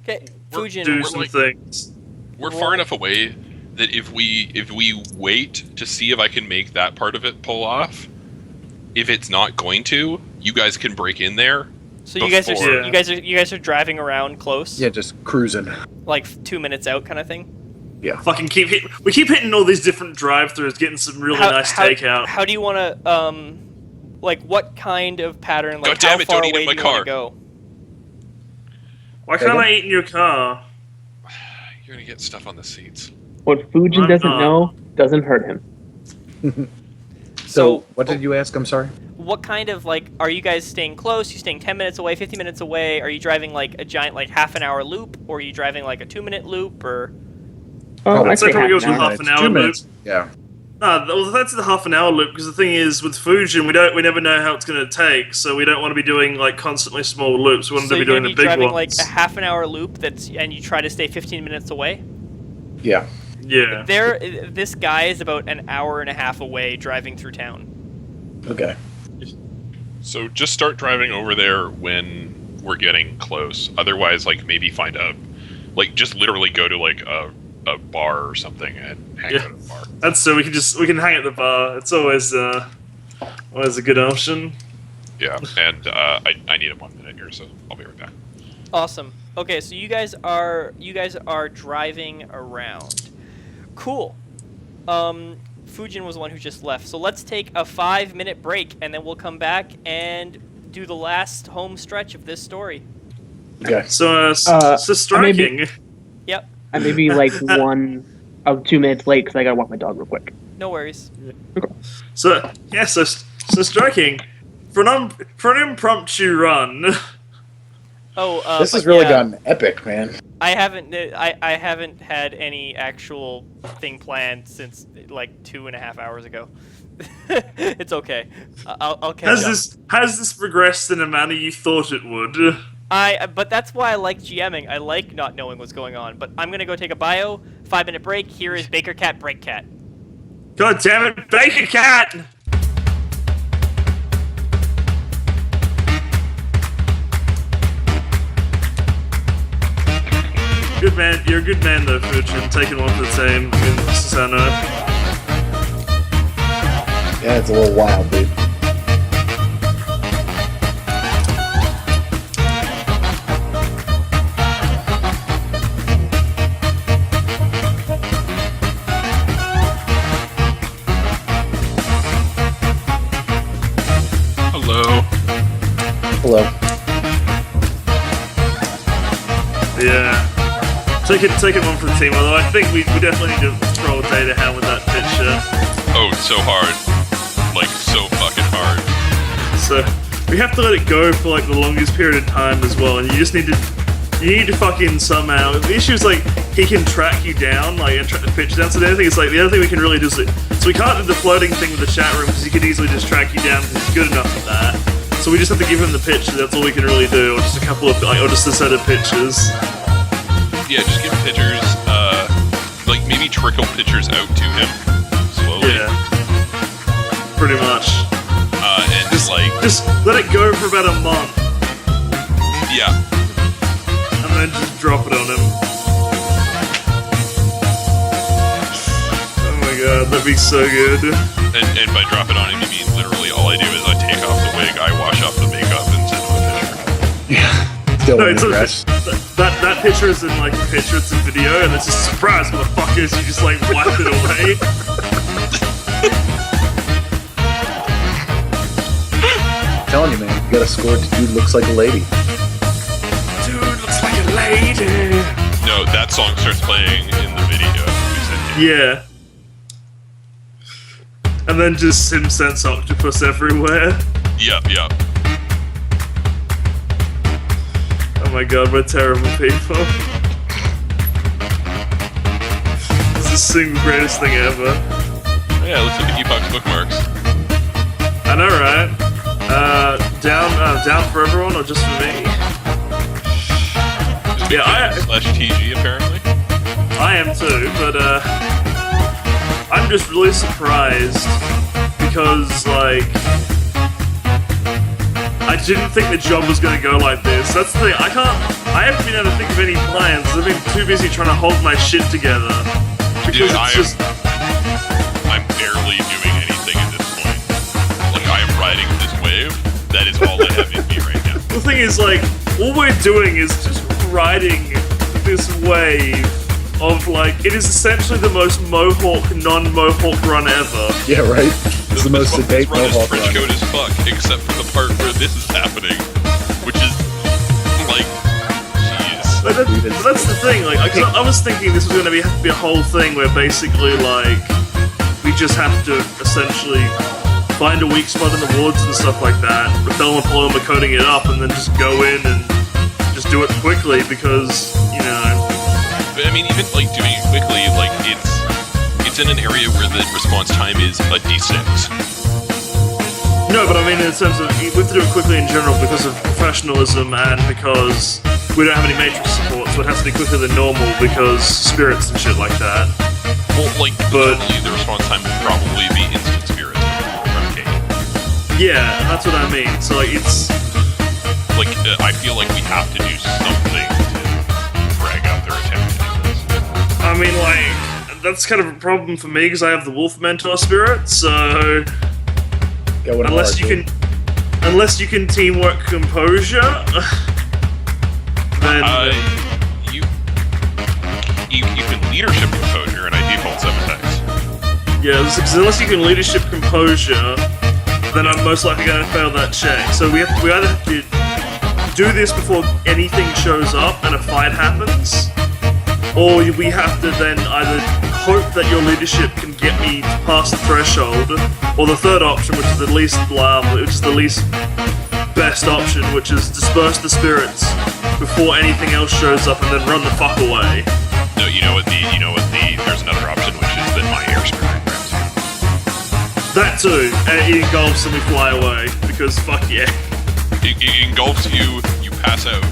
Okay, do Fujin. some like- things. We're far enough away that if we wait to see if I can make that part of it pull off, if it's not going to, you guys can break in there. So you guys before- are you guys are driving around close, yeah, just cruising. like 2 minutes out, kind of thing. Fucking we keep hitting all these different drive-throughs, getting some really nice takeout. How do you want to like what kind of pattern? Like God damn how it, far don't eat in away my do you want car. to go? Why can't I eat in your car? You're gonna get stuff on the seats. What Fujin I'm doesn't not. know doesn't hurt him. So, what did you ask? I'm sorry. What kind of like are you guys staying close? You staying 10 minutes away, 50 minutes away? Are you driving like a giant like half an hour loop, or are you driving like a 2-minute loop, or? Oh, I'd say say probably half goes an with hour. half an hour 2 loop. minutes. Yeah. Well, that's the half an hour loop. Because the thing is, with Fujin, we never know how it's going to take. So we don't want to be doing like constantly small loops. We want So to be you're doing gonna the be big driving ones. like a half an hour loop and you try to stay 15 minutes away. Yeah. Yeah. This guy is about an hour and a half away driving through town. Okay. So just start driving over there when we're getting close. Otherwise, like maybe find a, like just literally go to like a bar or something and hang out at a bar. That's so we can hang at the bar. It's always a good option. Yeah, and I need a 1 minute here, so I'll be right back. Awesome. Okay, so you guys are driving around. Cool. Fujin was the one who just left. So let's take a 5-minute break, and then we'll come back and do the last home stretch of this story. Okay. So striking. Yep. I may be like 2 minutes late because I gotta walk my dog real quick. No worries. So striking for an impromptu run. Oh, This but has really yeah, gotten epic, man. I haven't had any actual thing planned since like 2.5 hours ago. It's okay. I'll catch up. Has this progressed in a manner you thought it would? But that's why I like GMing. I like not knowing what's going on. But I'm gonna go take a 5-minute break. Here is Baker Cat Break Cat. God damn it, Baker Cat! Good man, you're a good man though, Fujin, taking one for the team in Susano. Yeah, it's a little wild, dude. Hello. Hello. Yeah. Take it one for the team, although I think we definitely need to throw a data hand with that picture. Oh, so hard. Like, so fucking hard. So we have to let it go for like the longest period of time as well, and you need to fucking somehow. The issue is like he can track you down, like and track the picture down. So the other thing is like the other thing we can really do is so we can't do the floating thing with the chat room because he could easily just track you down because he's good enough at that. So we just have to give him the picture. That's all we can really do, or just a couple of or just a set of pictures. Yeah, just give pictures, like maybe trickle pictures out to him slowly. Yeah, pretty much. And Just let it go for about a month, yeah. and then just drop it on him. Oh my god, that'd be so good. And by drop it on him, you mean literally all I do is I take off the wig, I wash off the makeup, and send him a picture. Yeah. Still No, in it's the okay. dress. That picture is in like a picture, it's a video, and it's just surprise, motherfuckers. You just like wipe it away. I'm telling you, man, you gotta score. Dude looks like a lady. Dude looks like a lady. No, that song starts playing in the video. You sent me. Yeah. And then just SimSense octopus everywhere. Yep. Oh my god, we're terrible people. This is the single greatest thing ever. Yeah, let's look at Epoch's bookmarks. I know, right? Down for everyone or just for me? Yeah, /TG apparently. I am too, but I'm just really surprised because like I didn't think the job was going to go like this. That's the thing. I haven't been able to think of any plans. I've been too busy trying to hold my shit together because Dude, I'm barely doing anything at this point. Like I am riding this wave. That is all I have in me right now. The thing is, like, all we're doing is just riding this wave of, like, it is essentially the most Mohawk, non-Mohawk run ever. Yeah, right? It's the most sedate This run is Mohawk French run. code as fuck, except for the part where this is happening, which is like, jeez. But that's the thing, like, I was thinking this was going to have to be a whole thing where basically, like, we just have to essentially find a weak spot in the woods and stuff like that, repel and polymer coating it up, and then just go in and just do it quickly because, you know... But I mean, even like doing it quickly, like it's It's in an area where the response time is a d6. No, but I mean in terms of we have to do it quickly in general because of professionalism and because we don't have any matrix support, so it has to be quicker than normal because spirits and shit like that. Well, like, But- normally the response time would probably be instant spirits from Kate. Yeah, that's what I mean. So like it's Like, I feel like we have to do something to drag out their attention to this. I mean like that's kind of a problem for me because I have the wolf mentor spirit, so Going unless hard, you can teamwork composure, then You can leadership composure, and I default 7 dice. yeah, unless you can leadership composure, then I'm most likely going to fail that check. So we either have to do this before anything shows up and a fight happens, or we have to then either hope that your leadership can get me to pass the threshold, or the third option, which is the least best option, which is disperse the spirits before anything else shows up and then run the fuck away. No, there's another option, which is that my air spirit grabs you. That too, and it engulfs and we fly away, because fuck yeah. It engulfs you, you pass out,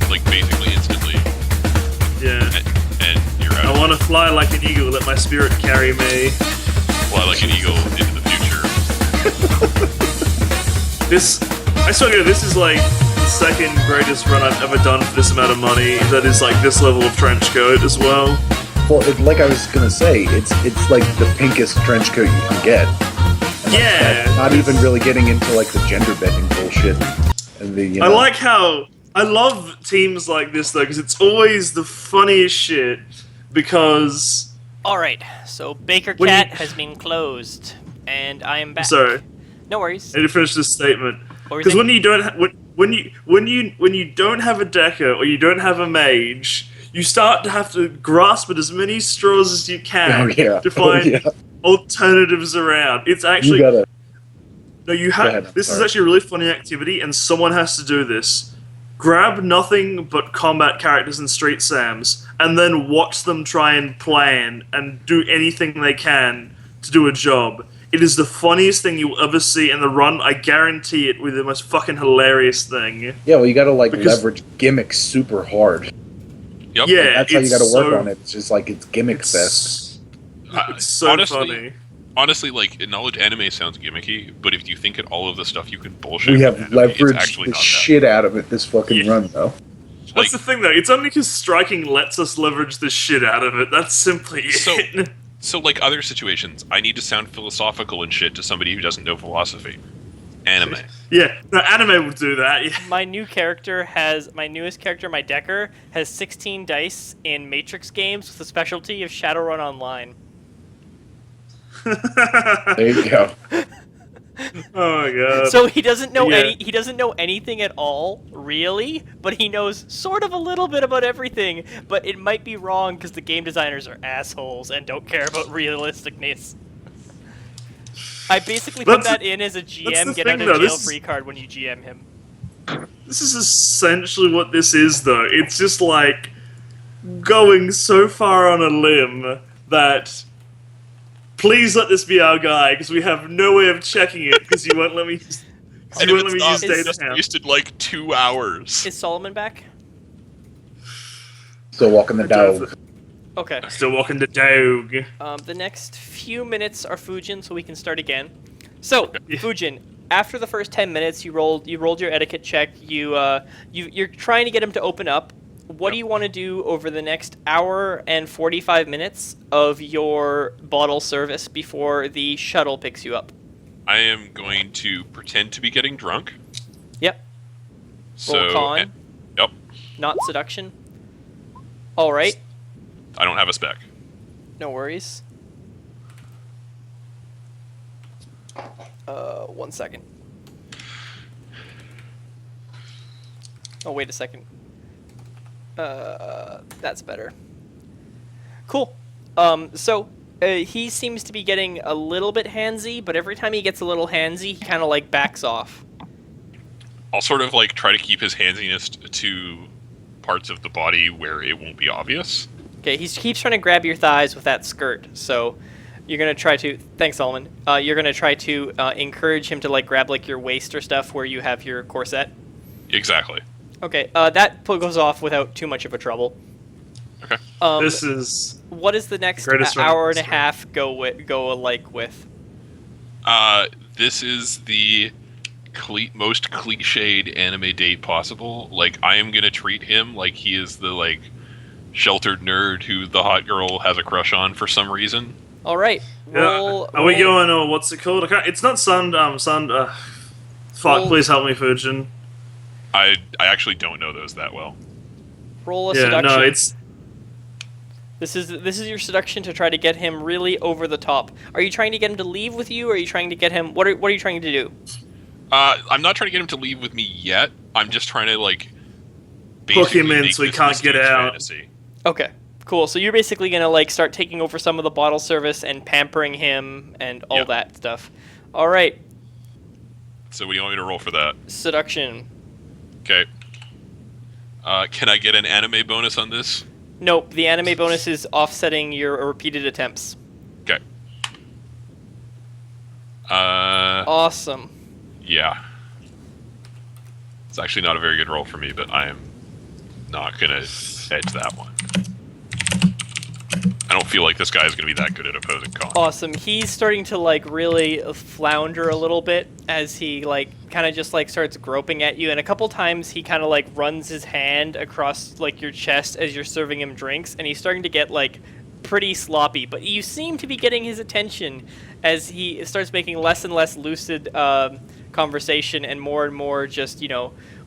like, basically instantly, Yeah. and you're I out. want to fly like an eagle, let my spirit carry me. Fly like an eagle into the future. I swear to God, this is like the second greatest run I've ever done for this amount of money that is like this level of trench coat as well. Well, like I was gonna say, it's like the pinkest trench coat you can get. And Yeah. that's not even really getting into like the gender bending bullshit. And the I like how I love teams like this though, because it's always the funniest shit. Because Alright, so Baker When Cat you- has been closed, and I am back. sorry, No worries. I need to finish this statement. What were you Because when thinking? you don't when you don't have a decker or you don't have a mage, you start to have to grasp at as many straws as you can Oh, yeah. to find Oh, yeah. alternatives around. It's You actually gotta. no, you Go ahead, have. I'm This is sorry. actually a really funny activity, and someone has to do this. Grab nothing but combat characters and Street Sams, and then watch them try and plan and do anything they can to do a job. It is the funniest thing you'll ever see in the run. I guarantee it. With the most fucking hilarious thing. Yeah, well, you gotta like Because- leverage gimmicks super hard. Yep. Yeah, That's how you it's gotta work so- on it. It's just like it's gimmick fest. It's so funny. Honestly, like, knowledge anime sounds gimmicky, but if you think at all of the stuff you can bullshit, We with have anime, it's leveraged actually the not that. shit out of it this fucking Yeah. run, though. That's Like, the thing, though. It's only because striking lets us leverage the shit out of it. That's simply it. So, like other situations, I need to sound philosophical and shit to somebody who doesn't know philosophy. Anime. Yeah, no, anime will do that. Yeah. My newest character, my Decker, has 16 dice in Matrix games with the specialty of Shadowrun Online. There you go. Oh my god. So he doesn't know Yeah. he doesn't know anything at all, really, but he knows sort of a little bit about everything, but it might be wrong because the game designers are assholes and don't care about realisticness. I basically put That's- that in as a that's GM the get thing, out though, of jail this is- free card when you GM him. This is essentially what this is, though. It's just like going so far on a limb that please let this be our guy because we have no way of checking it because you won't let me. And You if won't let it's me not, use we data just count. wasted like 2 hours. Is Solomon back? Still walking the dog. Okay. Still walking the dog. The next few minutes are Fujin, so we can start again. So, Yeah. Fujin, after the first 10 minutes, you rolled your etiquette check. You're trying to get him to open up. What do you want to do over the next hour and 45 minutes of your bottle service before the shuttle picks you up? I am going to pretend to be getting drunk. Yep. So, Roll con, yep. not seduction. All right. I don't have a spec. No worries. 1 second. Oh, wait a second. That's better. Cool. He seems to be getting a little bit handsy, but every time he gets a little handsy, he kind of like backs off. I'll sort of like try to keep his handsiness to parts of the body where it won't be obvious. Okay, he keeps trying to grab your thighs with that skirt, so you're gonna try to. Thanks, Solomon. You're gonna try to encourage him to like grab like your waist or stuff where you have your corset. Exactly. Okay, that goes off without too much of a trouble. Okay. This is What is the next greatest hour and a story. half go with? This is the most cliched anime date possible. Like, I am gonna treat him like he is the like sheltered nerd who the hot girl has a crush on for some reason. All right, roll. Are we going? What's it called? It's not Sun. Fuck! Roll- Please help me, Fujin. I actually don't know those that well. Roll a Yeah, seduction. no, it's This is your seduction to try to get him really over the top. Are you trying to get him to leave with you, or are you trying to get him? What are you trying to do? I'm not trying to get him to leave with me yet. I'm just trying to like Hook him basically in make so he this can't this get dude's out. fantasy. Okay, cool. So you're basically gonna like start taking over some of the bottle service and pampering him and all Yeah. that stuff. All right, So what do you want me to roll for that? seduction. Okay. Can I get an anime bonus on this? Nope, the anime bonus is offsetting your repeated attempts. Okay. Awesome. Yeah. It's actually not a very good roll for me, but I am not gonna edge that one. I don't feel like this guy is gonna be that good at opposing con. Awesome. He's starting to like really flounder a little bit as he like kind of just like starts groping at you, and a couple times he kind of like runs his hand across like your chest as you're serving him drinks, and he's starting to get like pretty sloppy. But you seem to be getting his attention as he starts making less and less lucid conversation and more just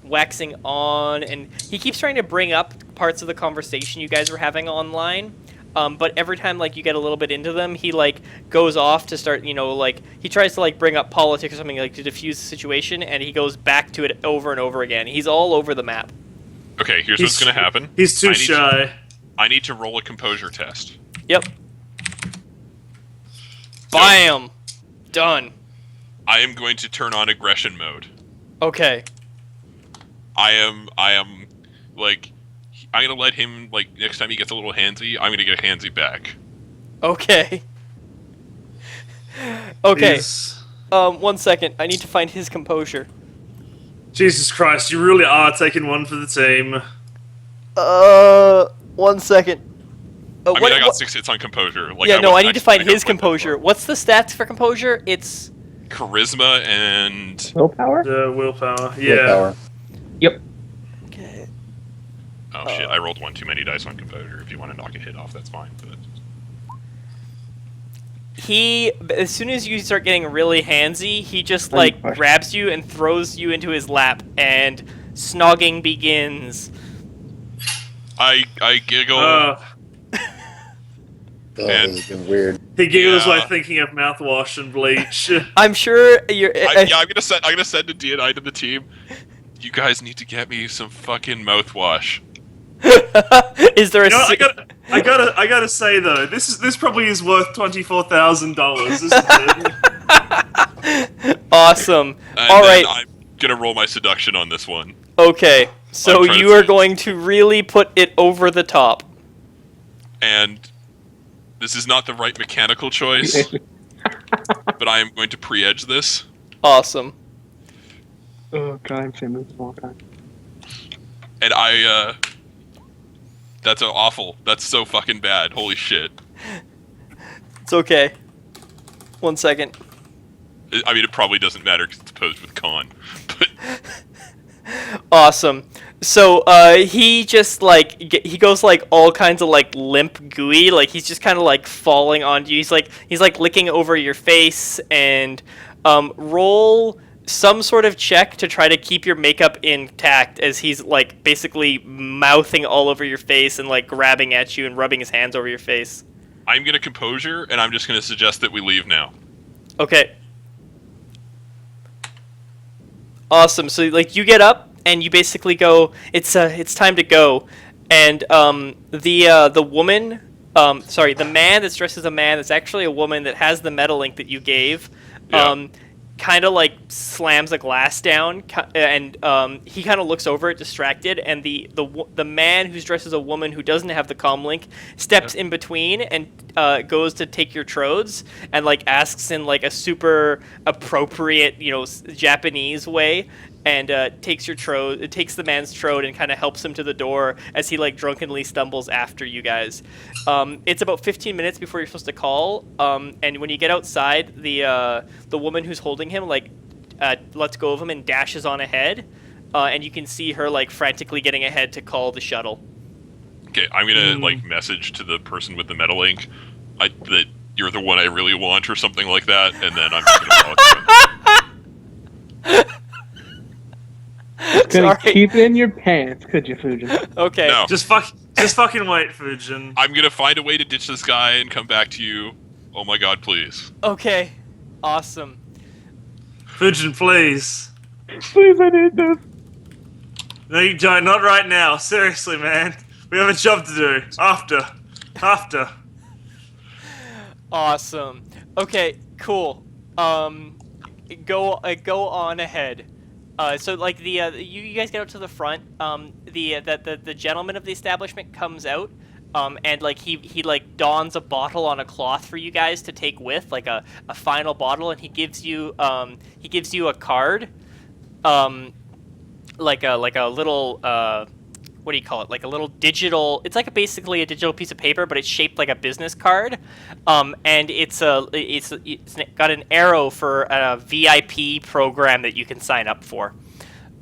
waxing on, and he keeps trying to bring up parts of the conversation you guys were having online. But every time like you get a little bit into them, he like goes off to start, like he tries to like bring up politics or something like to diffuse the situation, and he goes back to it over and over again. He's all over the map. Okay, here's what's gonna happen. He's too I need shy. I need to roll a composure test. Yep. Bam. Done. I am going to turn on aggression mode. Okay. I am like I'm gonna let him like next time he gets a little handsy, I'm gonna get a handsy back. Okay. Okay. He's- 1 second. I need to find his composure. Jesus Christ! You really are taking one for the team. 1 second. I mean, I got 6 hits on composure. Like, yeah, no, I need to actually find gonna his win that composure. one. What's the stats for composure? It's Charisma and Willpower? The willpower. Yeah. Willpower. Yep. okay. oh shit, I rolled one too many dice on composure. If you want to knock a hit off, that's fine. But As soon as you start getting really handsy, he just Any like question? grabs you and throws you into his lap, and snogging begins. I giggle. Oh, And- this has been weird. He giggles Yeah. while thinking of mouthwash and bleach. I'm sure you're. I'm gonna send a D&I to the team. You guys need to get me some fucking mouthwash. Is there a? You know, si- I gotta say though, this probably is worth $24,000, isn't it? Awesome. And All then right. I'm gonna roll my seduction on this one. Okay. So I'm trying to you are see. going to really put it over the top. And this is not the right mechanical choice, but I am going to pre-edge this. Awesome. Oh god, I'm saying this all the time. And that's awful. That's so fucking bad. Holy shit. It's okay. 1 second. I mean, it probably doesn't matter because it's opposed with con. But Awesome. So he just like he goes like all kinds of like limp gooey, like he's just kind of like falling onto you. He's like licking over your face, and roll some sort of check to try to keep your makeup intact as he's like basically mouthing all over your face and like grabbing at you and rubbing his hands over your face. I'm gonna composure, and I'm just gonna suggest that we leave now. Okay. Awesome. So like you get up and you basically go, it's time to go, and the woman, the man that's dressed as a man that's actually a woman that has the metal ink that you gave, Yeah. kind of like slams a glass down, and he kind of looks over it, distracted, and the man who's dressed as a woman who doesn't have the comm link steps in between and goes to take your trodes and like asks in like a super appropriate, Japanese way. And takes the man's trode and kind of helps him to the door as he like drunkenly stumbles after you guys. It's about 15 minutes before you're supposed to call, and when you get outside, the woman who's holding him like lets go of him and dashes on ahead, and you can see her like frantically getting ahead to call the shuttle. Okay, I'm gonna like message to the person with the metal link that you're the one I really want or something like that, and then I'm just gonna follow through. Gonna keep it in your pants, could you, Fujin? Okay. No. Just fucking wait, Fujin. I'm gonna find a way to ditch this guy and come back to you. Oh my god, please. Okay. Awesome. Fujin, please. Please, I need this. No, you don't. Not right now. Seriously, man. We have a job to do. After. Awesome. Okay. Cool. Go on ahead. So like you guys get out to the front. The gentleman of the establishment comes out, and like he like dons a bottle on a cloth for you guys to take with, like a final bottle, and he gives you a card, like a little what do you call it? Like a little digital. It's like basically a digital piece of paper, but it's shaped like a business card, and it's got an arrow for a VIP program that you can sign up for,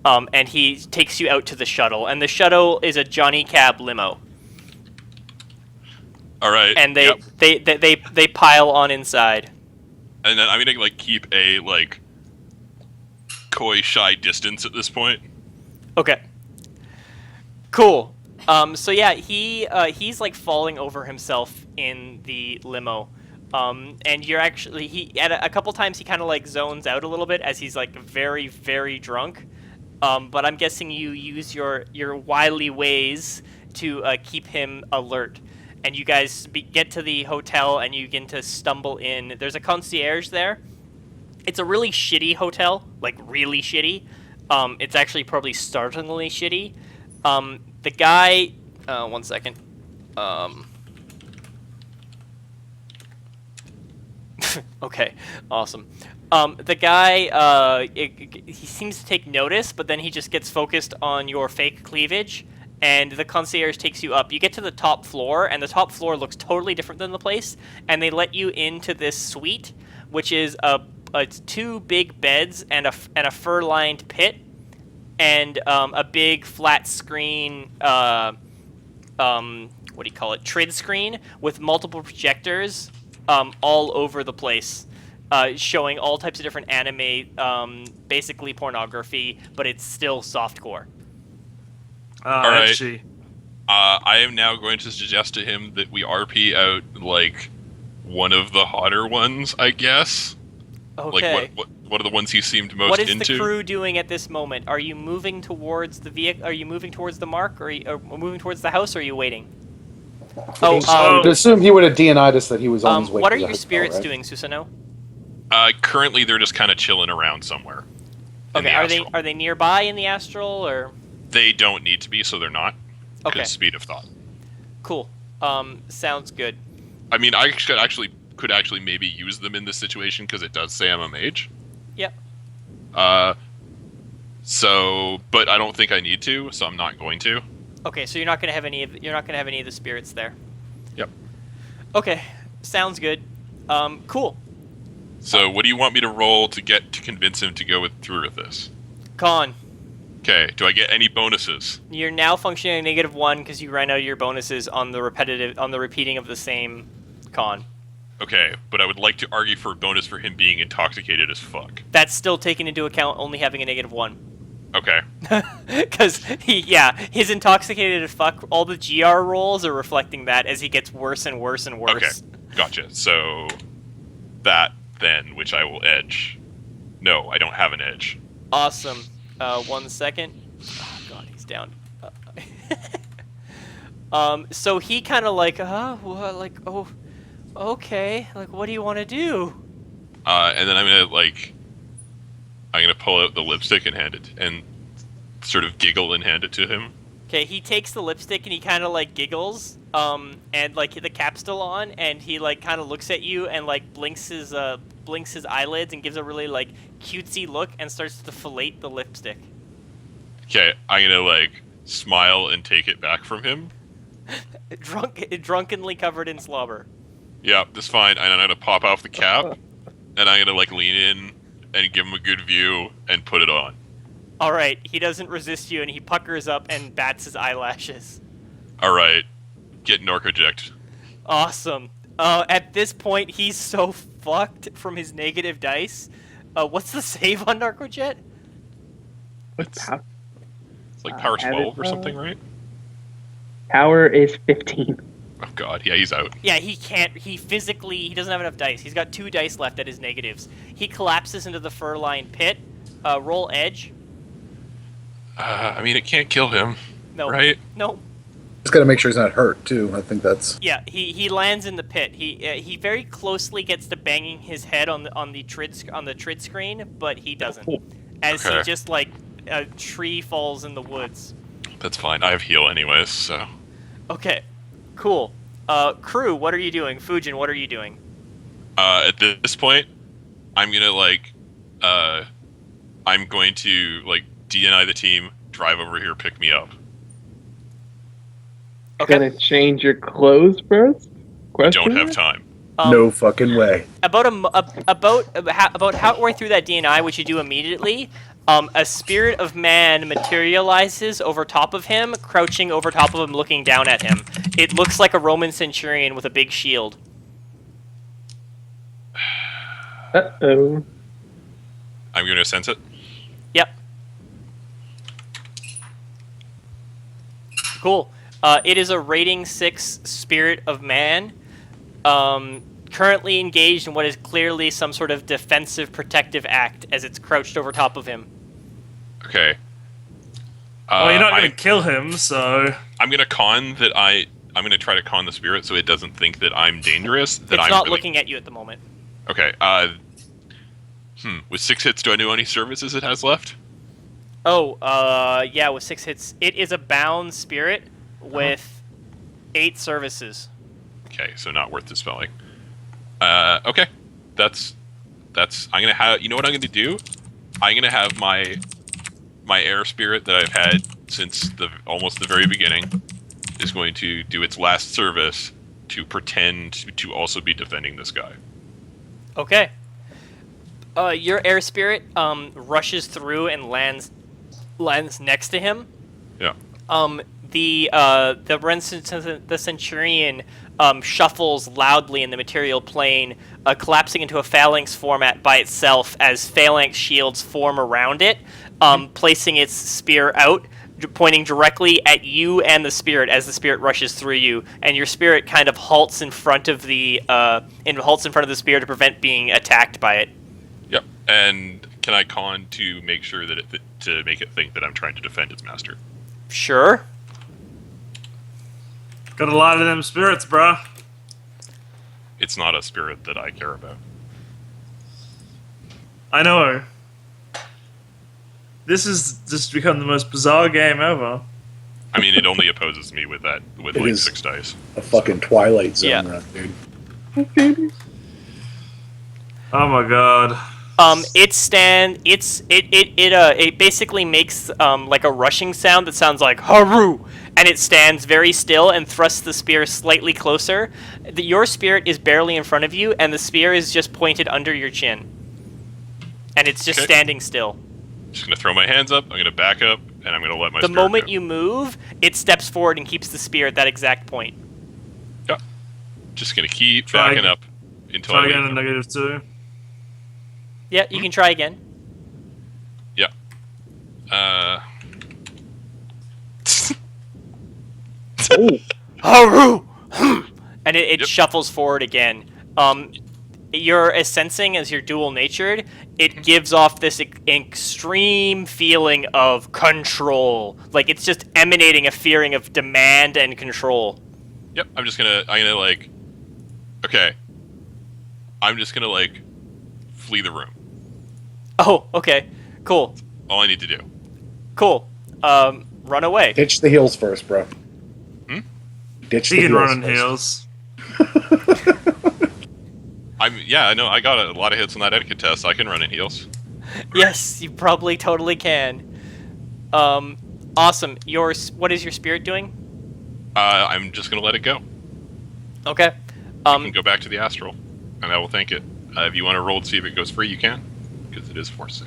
and he takes you out to the shuttle, and the shuttle is a Johnny Cab limo, All right. and yep. they pile on inside. And then I'm gonna like keep a like coy, shy distance at this point. Okay. Cool. So yeah, he's like falling over himself in the limo, and you're actually at a couple times he kind of like zones out a little bit as he's like very, very drunk. But I'm guessing you use your wily ways to keep him alert. And you guys get to the hotel and you begin to stumble in. There's a concierge there. It's a really shitty hotel, like really shitty. It's actually probably startlingly shitty. The guy, one second. Okay, awesome. The guy, he seems to take notice, but then he just gets focused on your fake cleavage, and the concierge takes you up. You get to the top floor, and the top floor looks totally different than the place, and they let you into this suite, which is it's 2 big beds and a fur-lined pit, and a big flat screen, what do you call it, trid screen with multiple projectors all over the place, showing all types of different anime, basically pornography, but it's still softcore. All right. Actually. I am now going to suggest to him that we RP out like one of the hotter ones, I guess. Okay. Like what are the ones he seemed most What is into? the crew doing at this moment? Are you moving towards the vehicle? Are you moving towards the mark, or moving towards the house, or are you waiting? I would assume he would have DNI'd us that he was on his way. What to are the your hotel, spirits right? doing, Susanoo? Currently, they're just kind of chilling around somewhere. in Okay, the astral. are they nearby in the astral, or? They don't need to be, so they're not. Okay. Because speed of thought. Cool. Sounds good. I mean, I could actually maybe use them in this situation because it does say I'm a mage. Yep. So, but I don't think I need to, so I'm not going to. Okay, so you're not gonna have any of the spirits there. Yep. Okay, sounds good. Cool. So, what do you want me to roll to convince him to go through with this? Con. Okay. Do I get any bonuses? You're now functioning at -1 because you ran out of your bonuses on the repeating of the same con. Okay, but I would like to argue for a bonus for him being intoxicated as fuck. That's still taken into account only having a -1. Okay. Because his intoxicated as fuck. All the GR rolls are reflecting that as he gets worse and worse and worse. Okay. Gotcha. So that then, which I will edge. No, I don't have an edge. Awesome. 1 second. Oh god, he's down. So he kind of like, okay, like what do you want to do? And then I'm gonna like I'm gonna pull out the lipstick and hand it, and sort of giggle and hand it to him. Okay, he takes the lipstick and he kind of like giggles, and like the cap's still on, and he like kind of looks at you and like blinks his eyelids and gives a really like cutesy look and starts to fillet the lipstick. Okay, I'm gonna like smile and take it back from him. Drunkenly covered in slobber. Yeah, that's fine. And I'm gonna pop off the cap, and I'm gonna like lean in and give him a good view and put it on. All right, he doesn't resist you, and he puckers up and bats his eyelashes. All right, get Norcoject. Awesome. At this point, he's so fucked from his negative dice. What's the save on Narcojet? It's like power 12 or something, right? Power is 15. Oh god, yeah, he's out. Yeah, he can't. He doesn't have enough dice. He's got 2 dice left at his negatives. He collapses into the fur-lined pit. Roll edge. I mean, it can't kill him, No. right? No. Just got to make sure he's not hurt too. I think that's. Yeah, he lands in the pit. He very closely gets to banging his head on the trid screen, but he doesn't. As he Okay. just like a tree falls in the woods. That's fine. I have heal anyways, so. Okay, cool. Crew, what are you doing? Fujin, what are you doing? At this point, I'm gonna like, I'm going to like DNI the team, drive over here, pick me up. Okay. Gonna change your clothes first? I don't have time. No fucking way. About halfway through that DNI, which you do immediately, a spirit of man materializes over top of him, crouching over top of him, looking down at him. It looks like a Roman centurion with a big shield. Uh-oh. I'm gonna sense it. Yep. Cool. It is a rating 6 spirit of man, currently engaged in what is clearly some sort of defensive protective act as it's crouched over top of him. Okay. Well, you're not going to kill him, so... I'm gonna con that I'm gonna try to con the spirit so it doesn't think that I'm dangerous. That It's I'm not really... looking at you at the moment. Okay. With 6 hits, do I know any services it has left? Oh, yeah, with 6 hits. It is a bound spirit with 8 services. Okay, so not worth dispelling. Okay, that's. I'm gonna have. You know what I'm gonna do? I'm gonna have my air spirit that I've had since almost the very beginning is going to do its last service to pretend to also be defending this guy. Okay. Your air spirit rushes through and lands next to him. Yeah. The centurion shuffles loudly in the material plane, collapsing into a phalanx format by itself as phalanx shields form around it, placing its spear out, pointing directly at you and the spirit as the spirit rushes through you, and your spirit kind of halts in front of the spear to prevent being attacked by it. Yep. And can I con to make sure that to make it think that I'm trying to defend its master? Sure. Got a lot of them spirits, bruh. It's not a spirit that I care about. I know. This has just become the most bizarre game ever. I mean, it only opposes me with It like is 6 dice. a fucking Twilight Zone Yeah. run, dude. Oh my god. It basically makes like a rushing sound that sounds like haru, and it stands very still and thrusts the spear slightly closer. Your spirit is barely in front of you, and the spear is just pointed under your chin, and it's just Okay. standing still. Just gonna throw my hands up. I'm gonna back up, and I'm gonna let my. The spirit moment go. you move, it steps forward and keeps the spear at that exact point. Yeah. Just gonna keep Try- backing up until Try I again leave in them. -2. Yeah, you can try again. Yeah. Oh, Haru! And it Yep. shuffles forward again. You're sensing as you're dual natured, it gives off this extreme feeling of control. Like it's just emanating a feeling of demand and control. Yep. I'm gonna like. Okay. I'm just gonna like flee the room. Oh, okay. Cool. All I need to do. Cool. Run away. Ditch the heels first, bro. Ditch He the can heels run in first. heels. I got a lot of hits on that etiquette test. I can run in heels. Yes, you probably totally can. Awesome. What is your spirit doing? I'm just gonna let it go. Okay. You can go back to the astral, and I will thank it. If you want to roll to see if it goes free, you can, because it is 4/6.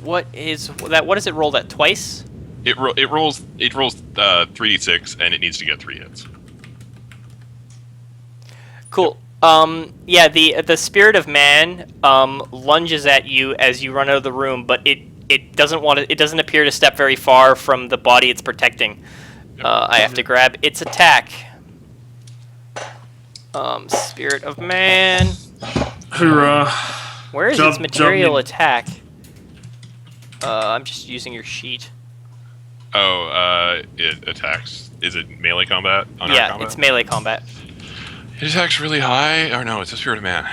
What is that? What does it roll at twice? It rolls 3d6, and it needs to get 3 hits. Cool. Yeah, the spirit of man lunges at you as you run out of the room, but it doesn't appear to step very far from the body it's protecting. I have to grab its attack. Spirit of man. Hoorah. Where is its material attack? I'm just using your sheet. Oh, it attacks. Is it melee combat? Unarmed Yeah, combat? it's melee combat. It attacks really high. Or no, it's a spirit of man.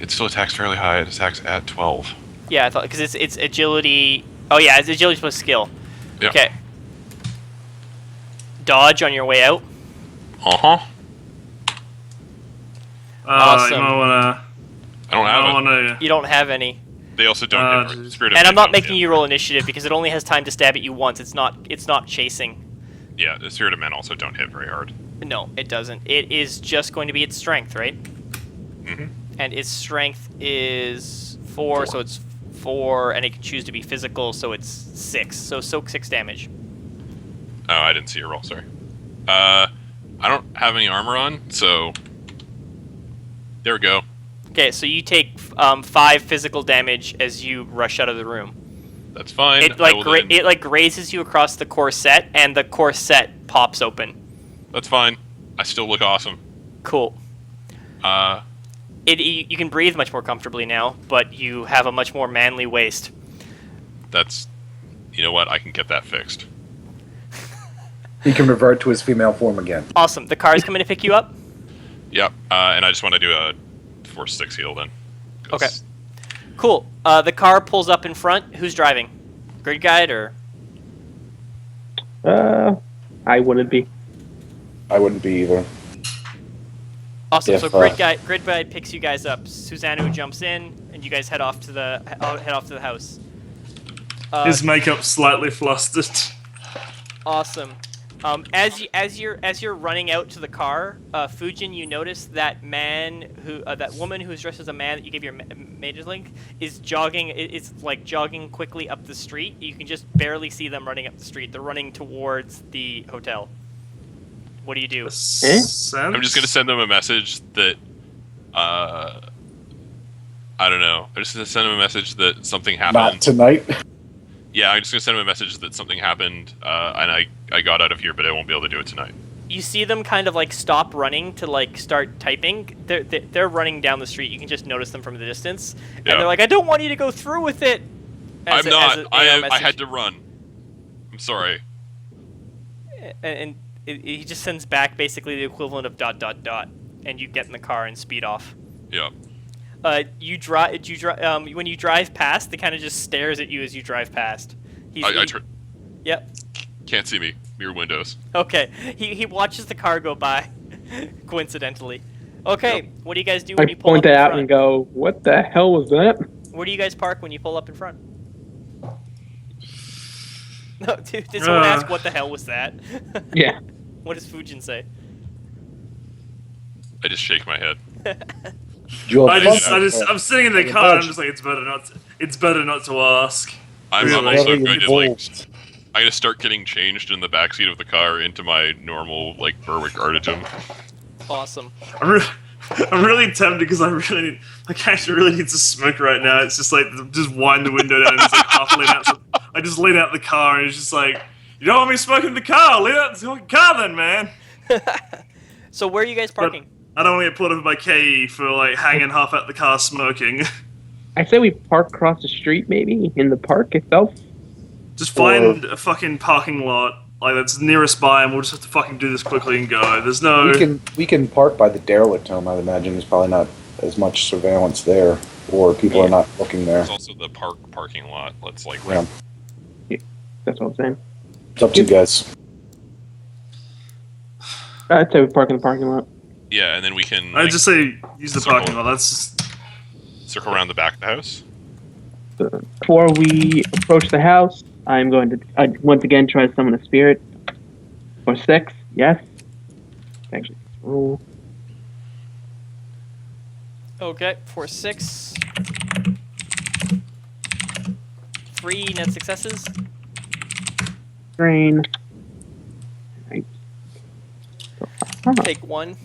It still attacks fairly high. It attacks at 12. Yeah, I thought because it's agility. Oh yeah, it's agility plus skill. Yeah. Okay. Dodge on your way out. Uh-huh. Awesome. You might wanna. I don't have it. wanna. You don't have any. They also don't hit. geez. Spirit of And I'm man not don't making hit. you roll initiative because it only has time to stab at you once. It's not chasing. Yeah, the spirit of men also don't hit very hard. No, it doesn't. It is just going to be its strength, right? Mm-hmm. And its strength is 4, so it's 4, and it can choose to be physical, so it's 6. So soak 6 damage. Oh, I didn't see a roll. Sorry. I don't have any armor on, so there we go. Okay, so you take 5 physical damage as you rush out of the room. That's fine. It I will then- it like grazes you across the corset, and the corset pops open. That's fine. I still look awesome. Cool. Uh, You can breathe much more comfortably now, but you have a much more manly waist. that's. You know what? I can get that fixed. He can revert to his female form again. Awesome. The car's coming to pick you up. Yep. And I just want to do a 4/6 heal then. 'Cause- Okay. Cool. The car pulls up in front. Who's driving? Grid guide or? I wouldn't be. I wouldn't be either. Awesome. If, So grid guide picks you guys up. Susanoo jumps in, and you guys head off to the house. His makeup slightly flustered. Awesome. As you're running out to the car, Fujin, you notice that that woman who's dressed as a man that you gave your major link is jogging. It's like jogging quickly up the street. You can just barely see them running up the street. They're running towards the hotel. What do you do? I'm just gonna send them a message that. I don't know. I'm just gonna send them a message that something happened. Not tonight. Yeah, I'm just gonna send them a message that something happened, and I got out of here, but I won't be able to do it tonight. You see them kind of like stop running to like start typing. They're running down the street. You can just notice them from the distance, and Yeah. they're like, "I don't want you to go through with it." I'm not. I message. had to run. I'm sorry. And he just sends back basically the equivalent of ... and you get in the car and speed off. Yeah. When you drive past, they kind of just stares at you as you drive past. Yep. Can't see me. Mirror windows. Okay. He watches the car go by, coincidentally. Okay. Yep. What do you guys do I when you pull point up that in out front? and go, "What the hell was that?" Where do you guys park when you pull up in front? No, dude, did someone ask what the hell was that? Yeah. What does Fujin say? I just shake my head. I'm sitting in the car and I'm just like, it's better not to ask. I'm Really? also Very going to like. involved. I'm gonna start getting changed in the backseat of the car into my normal like Berwick Artigen. Awesome. I'm really tempted because I actually really need to smoke right now. It's just like, just wind the window down and just like half lean out. So I just lean out the car and it's just like, you don't want me smoking in the car? Lean out the fucking car then, man. So where are you guys parking? I don't want to get pulled over by KE for like hanging half out the car smoking. I say we park across the street, maybe in the park itself. Just find a fucking parking lot like that's nearest by, and we'll just have to fucking do this quickly and go. There's no. We can park by the derelict home. I'd imagine it's probably not as much surveillance there, or people are not looking there. There's also the parking lot. Let's like Yeah. That's what I'm saying. It's up to you guys. I'd say we park in the parking lot. yeah, and then we can I'd like, just say use the circle. parking lot. That's circle around the back of the house. Before we approach the house, I'm going to once again try to summon a spirit. For 6, yes. Actually, roll. Okay, for 6. 3 net successes. Drain. Right. Take 1.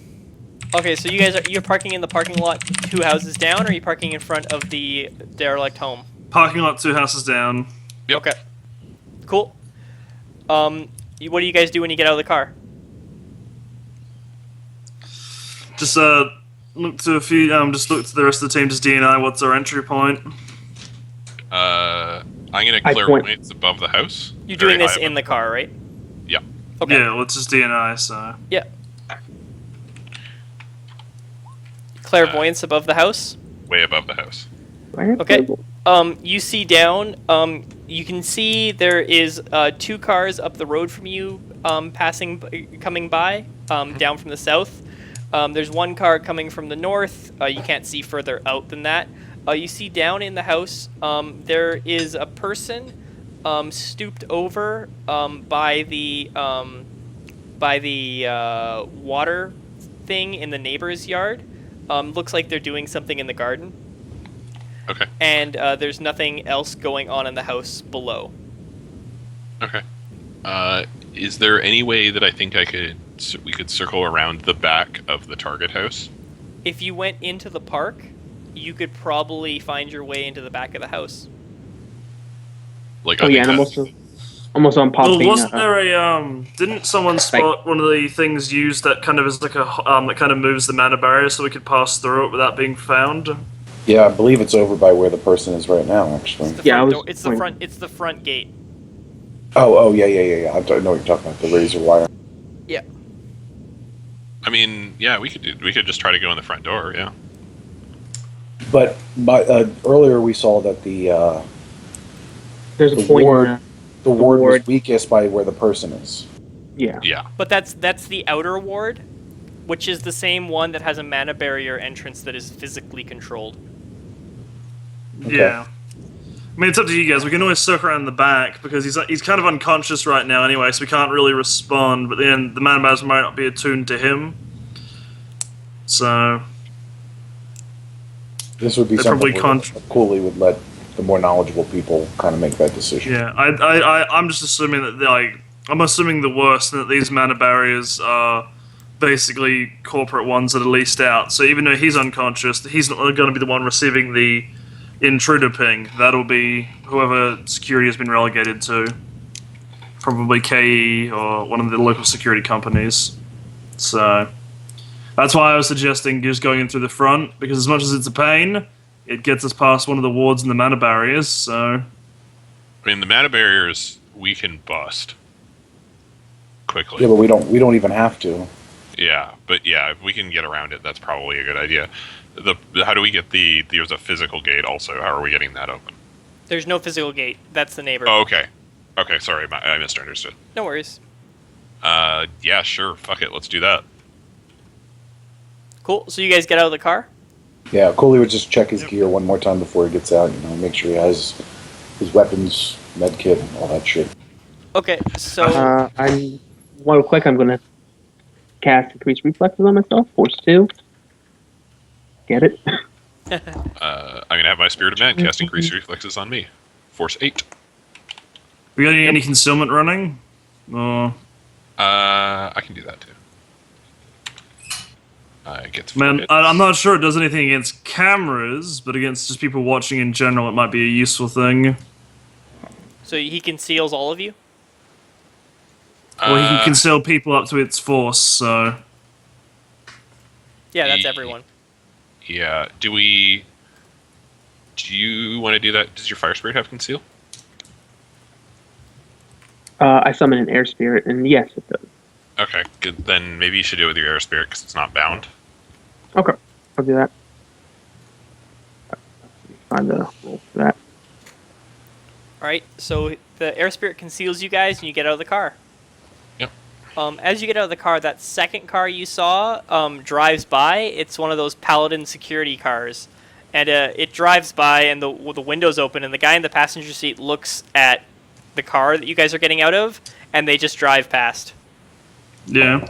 Okay, so you're parking in the parking lot 2 houses down, or are you parking in front of the derelict home? parking lot 2 houses down. Yep. Okay. Cool. What do you guys do when you get out of the car? Just look to a few. Just look to the rest of the team. Just DNI. What's our entry point? I'm gonna I clear point- points above the house. You're Very doing this high in the above. car, right? Yeah. Okay. Yeah, let's just DNI. So Yeah. Clairvoyance above the house. Way above the house. Okay. You see down. You can see there is 2 cars up the road from you, coming by, down from the south. There's 1 car coming from the north. You can't see further out than that. You see down in the house, there is a person stooped over by the water thing in the neighbor's yard. Looks like they're doing something in the garden. Okay. And there's nothing else going on in the house below. Okay. Is there any way that I think we could circle around the back of the target house? If you went into the park, you could probably find your way into the back of the house. Like, Oh I yeah, think and almost on well, Poppy. wasn't there a Didn't someone spot one of the things used that kind of is like a that kind of moves the mana barrier so we could pass through it without being found? Yeah, I believe it's over by where the person is right now, actually. It's the Yeah, front I was door. It's the pointing- front. It's the front gate. Oh, yeah. I know what you're talking about, the razor wire. Yeah. I mean, yeah, we could just try to go in the front door. Yeah. But earlier we saw that the There's a the point. ward- the ward was ward- weakest by where the person is. Yeah. Yeah. But that's the outer ward, which is the same one that has a mana barrier entrance that is physically controlled. Okay. Yeah. I mean, it's up to you guys. We can always circle around the back because he's kind of unconscious right now anyway, so we can't really respond. But then the mana barriers might not be attuned to him. So This would be They're something probably where Cooley would let the more knowledgeable people kind of make that decision. yeah, I'm just assuming that I'm assuming the worst, and that these mana barriers are basically corporate ones that are leased out. So even though he's unconscious, he's not going to be the one receiving the intruder ping. That'll be whoever security has been relegated to, probably KE or one of the local security companies. So that's why I was suggesting just going in through the front, because as much as it's a pain, it gets us past one of the wards and the mana barriers. So I mean, the mana barriers we can bust quickly. Yeah, but we don't even have to. Yeah, but yeah, if we can get around it, that's probably a good idea. How do we get there's a physical gate also? How are we getting that open? There's no physical gate. That's the neighbor. Oh, okay. Okay, sorry, I misunderstood. No worries. Yeah, sure. Fuck it, let's do that. Cool. So you guys get out of the car? Yeah, Cooley would just check his gear one more time before he gets out. Make sure he has his weapons, med kit, and all that shit. Okay. So I'm real quick. I'm gonna cast increased reflexes on myself. Force 2. Get it? I'm gonna have my Spirit of Man cast increased reflexes on me. Force 8. we got any concealment running? Or I can do that too. I get to man, forget. I'm not sure it does anything against cameras, but against just people watching in general, it might be a useful thing. so he conceals all of you. Or he can conceal people up to its force. So Yeah, that's Ye- everyone. Yeah. Do you want to do that? Does your Fire Spirit have conceal? I summon an air spirit, and yes, it does. Okay, good. Then maybe you should do it with your Air Spirit because it's not bound. Okay, I'll do that. find the rule for that. All right, so the air spirit conceals you guys, and you get out of the car. Yep. As you get out of the car, that second car you saw drives by. It's one of those Paladin security cars, and it drives by, and the window's open, and the guy in the passenger seat looks at the car that you guys are getting out of, and they just drive past. Yeah.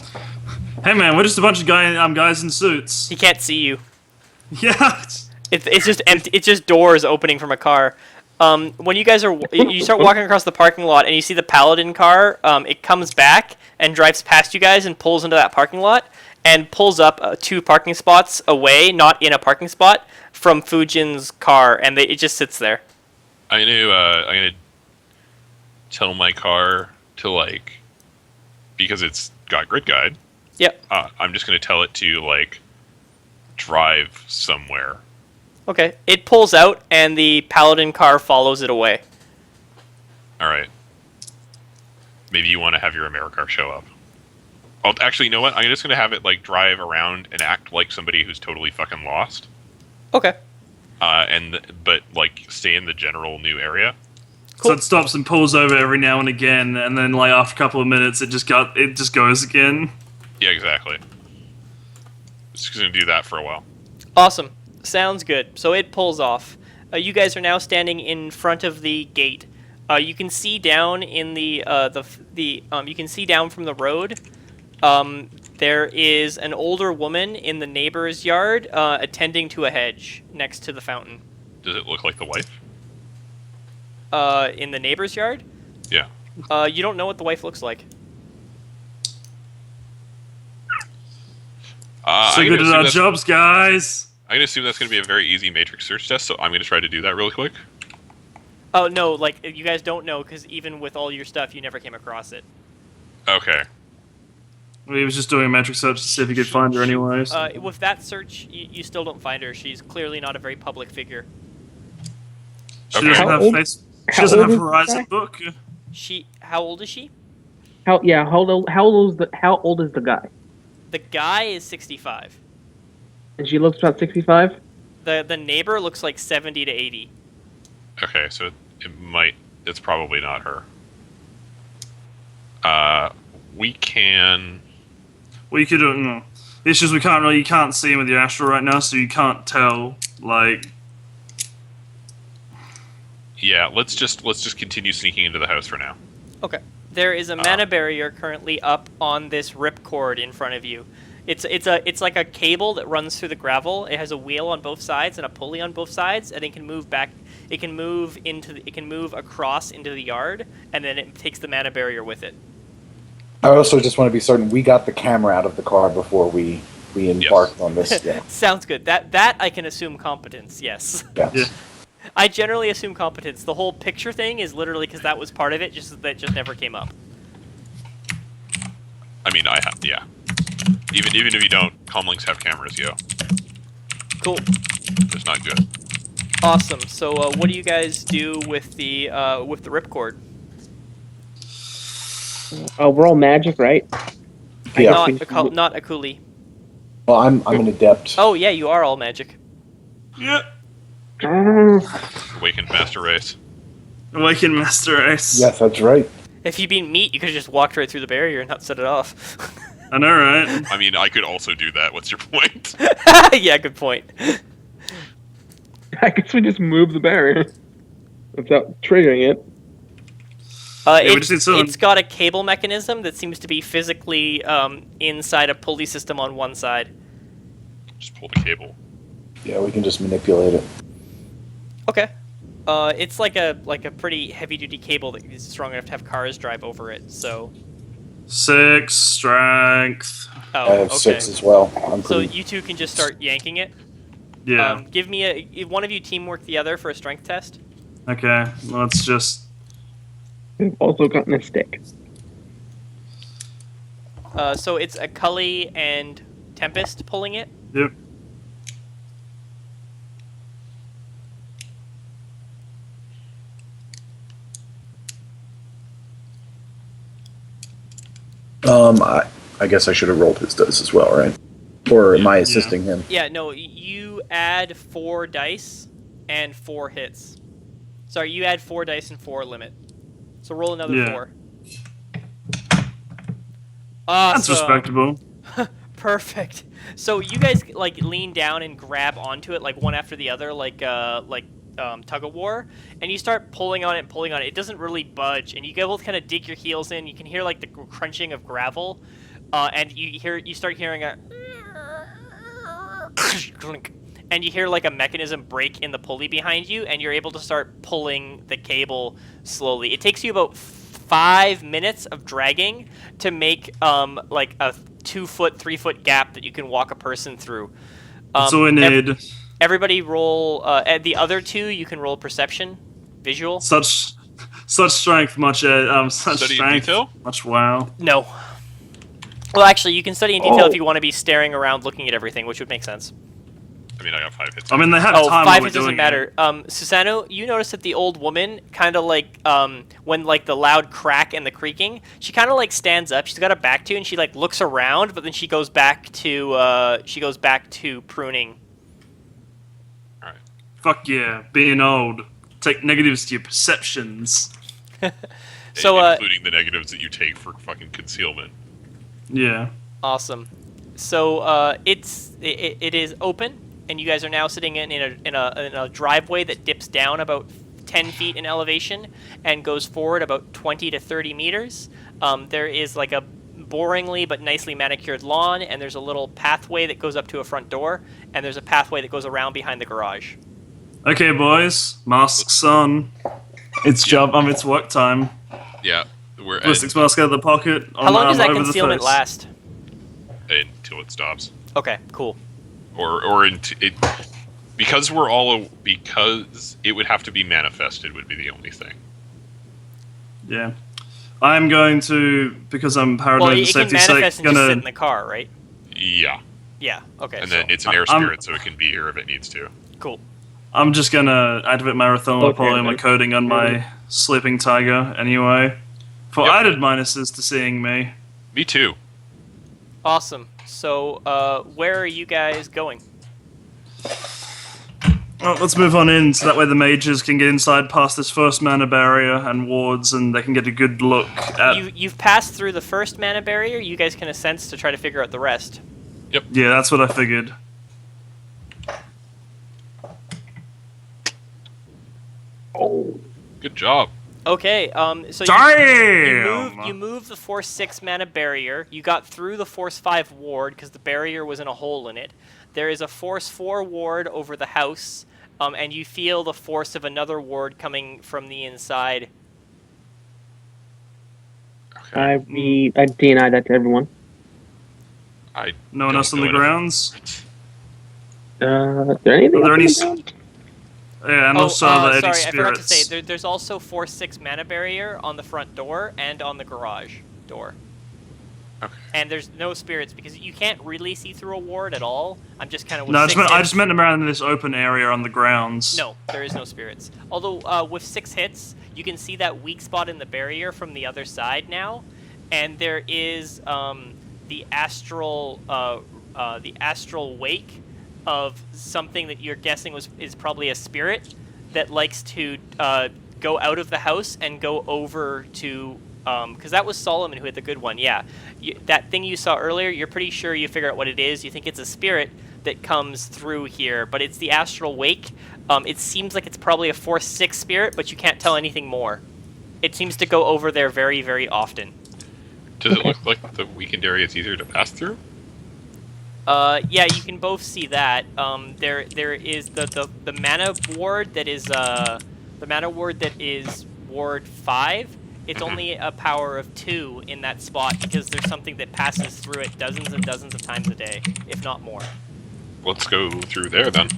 Hey man, we're just a bunch of guys in suits. He can't see you. Yeah. It's just empty. It's just doors opening from a car. When you guys you start walking across the parking lot and you see the Paladin car, it comes back and drives past you guys and pulls into that parking lot and pulls up 2 parking spots away, not in a parking spot, from Fujin's car, and it just sits there. I'm gonna tell my car to, like, because it's got grid guide. Yep. I'm just gonna tell it to, like, drive somewhere. Okay. It pulls out and the Paladin car follows it away. All right. Maybe you want to have your AmeriCar show up. Oh, actually, you know what? I'm just gonna have it, like, drive around and act like somebody who's totally fucking lost. Okay. But like stay in the general new area. Cool. So it stops and pulls over every now and again, and then like after a couple of minutes, it just goes again. Yeah, exactly. Just gonna do that for a while. Awesome. Sounds good. So it pulls off. You guys are now standing in front of the gate. You can see down in you can see down from the road. There is an older woman in the neighbor's yard attending to a hedge next to the fountain. Does it look like the wife? In the neighbor's yard? Yeah. You don't know what the wife looks like. So good at our jobs, guys. I'm gonna assume that's gonna be a very easy matrix search test, so I'm gonna try to do that really quick. Oh no, like you guys don't know because even with all your stuff, you never came across it. Okay. Well, he was just doing a metric search to see if he could find her anyways. With that search, you still don't find her. She's clearly not a very public figure. She Okay. doesn't How have old- face. She how doesn't old have is Horizon that? book. How old is she? How old is the guy? The guy is 65. And she looks about 65. The neighbor looks like 70 to 80. Okay, so it's probably not her. We can. Well, you could. No. The issue is you can't see him with your astral right now, so you can't tell. Like, Yeah, let's just continue sneaking into the house for now. Okay. There is a mana barrier currently up on this ripcord in front of you. It's like a cable that runs through the gravel. It has a wheel on both sides and a pulley on both sides, and it can move back. It can move across into the yard, and then it takes the mana barrier with it. I also just want to be certain we got the camera out of the car before we embarked on this. Yeah. Sounds good. That I can assume competence. Yes. Yeah. Yeah. I generally assume competence. The whole picture thing is literally because that was part of it, that just never came up. I mean, yeah. Even if you don't, comlinks have cameras, yo. Cool. It's not good. Awesome. So, what do you guys do with the ripcord? Oh, we're all magic, right? Yeah. Not Akuli. Well, I'm an adept. Oh yeah, you are all magic. yeah. Awakened Master Race. Awakened Master Ace. Yes, that's right. If you'd been meat, you could have just walked right through the barrier and not set it off. I know, right? I mean, I could also do that. What's your point? Yeah, good point. I guess we just move the barrier without triggering it. we just need someone- It's got a cable mechanism that seems to be physically inside a pulley system on one side. Just pull the cable. Yeah, we can just manipulate it. Okay. It's like a pretty heavy duty cable that is strong enough to have cars drive over it. So. 6 strength. Oh, I have okay. 6 as well. I'm So pretty. you two can just start yanking it. Yeah. Give me one of you teamwork the other for a strength test. Okay. Let's just. We've also gotten a stick. So it's a Cully and Tempest pulling it. Yep. I guess I should have rolled his dice as well, right? Or am I assisting him? Yeah, no, you add 4 dice and 4 hits. Sorry, you add 4 dice and 4 limit. So roll another Yeah. 4. That's Awesome. respectable. Perfect. So you guys like lean down and grab onto it like one after the other, like tug of war, and you start pulling on it and pulling on it. It doesn't really budge, and you both kind of dig your heels in. You can hear like the crunching of gravel, and you start hearing a and you hear like a mechanism break in the pulley behind you, and you're able to start pulling the cable slowly. It takes you about 5 minutes of dragging to make like a 2-foot, 3-foot gap that you can walk a person through. That's all we need. Everybody roll. At the other 2, you can roll perception, visual. Such strength, such Study in strength, detail? much wow. No. Well, actually, you can study in detail if you want to be staring around, looking at everything, which would make sense. I mean, I got 5 hits. I mean, they have Oh, time. 5 while hits we're doesn't doing matter. it. Susano, you notice that the old woman kind of like when like the loud crack and the creaking, she kind of like stands up. She's got her back to you, and she like looks around, but then she goes back to pruning. All right. Fuck yeah, being old. Take negatives to your perceptions. So, including the negatives that you take for fucking concealment. Yeah. Awesome. So it is open, and you guys are now sitting in a driveway that dips down about 10 feet in elevation and goes forward about 20 to 30 meters. There is like a boringly but nicely manicured lawn, and there's a little pathway that goes up to a front door, and there's a pathway that goes around behind the garage. Okay, boys. Masks on. It's it's work time. Yeah, we're Ballistics mask out of the pocket. How long does that over the concealment face. last? until it stops. Okay, cool. Because it would have to be manifested would be the only thing. Yeah. I'm going to, because I'm paranoid Well, for it can safety's manifest sake, and just sit in the car, right? Yeah. Yeah, okay. And then it's an air spirit, so it can be here if it needs to. Cool. I'm just gonna activate my thermal polymer coating on my sleeping tiger anyway. For added minuses to seeing me. Me too. Awesome. So, where are you guys going? Well, let's move on in, so that way the mages can get inside past this first mana barrier and wards, and they can get a good look at... You've passed through the first mana barrier. You guys can ascend to try to figure out the rest. Yep. Yeah, that's what I figured. Oh, Good job. Okay, so Damn! you move the Force 6 mana barrier. You got through the Force 5 ward because the barrier was in a hole in it. There is a Force 4 ward over the house, and you feel the force of another ward coming from the inside. Okay. I DNI that to everyone. No one else on the grounds? Is there anything Are there else any... on the ground? Yeah, and also the Eddie sorry, I forgot to spirits. say, there's also Force 6 mana barrier on the front door and on the garage door. Okay. And there's no spirits because you can't really see through a ward at all. I'm just kind of with No, I 6 just meant around this open area on the grounds. No, there is no spirits. Although with 6 hits, you can see that weak spot in the barrier from the other side now, and there is the astral wake of something that you're guessing is probably a spirit that likes to go out of the house and go over to because that was Solomon who had the good one. Yeah, that thing you saw earlier. You're pretty sure you figure out what it is. You think it's a spirit that comes through here, but it's the astral wake. It seems like it's probably a Force 6 spirit, but you can't tell anything more. It seems to go over there very, very often. Does it look like the weakened area is easier to pass through? Yeah, you can both see that. There is the mana ward that is ward 5. It's only a power of 2 in that spot because there's something that passes through it dozens and dozens of times a day, if not more. Let's go through there then.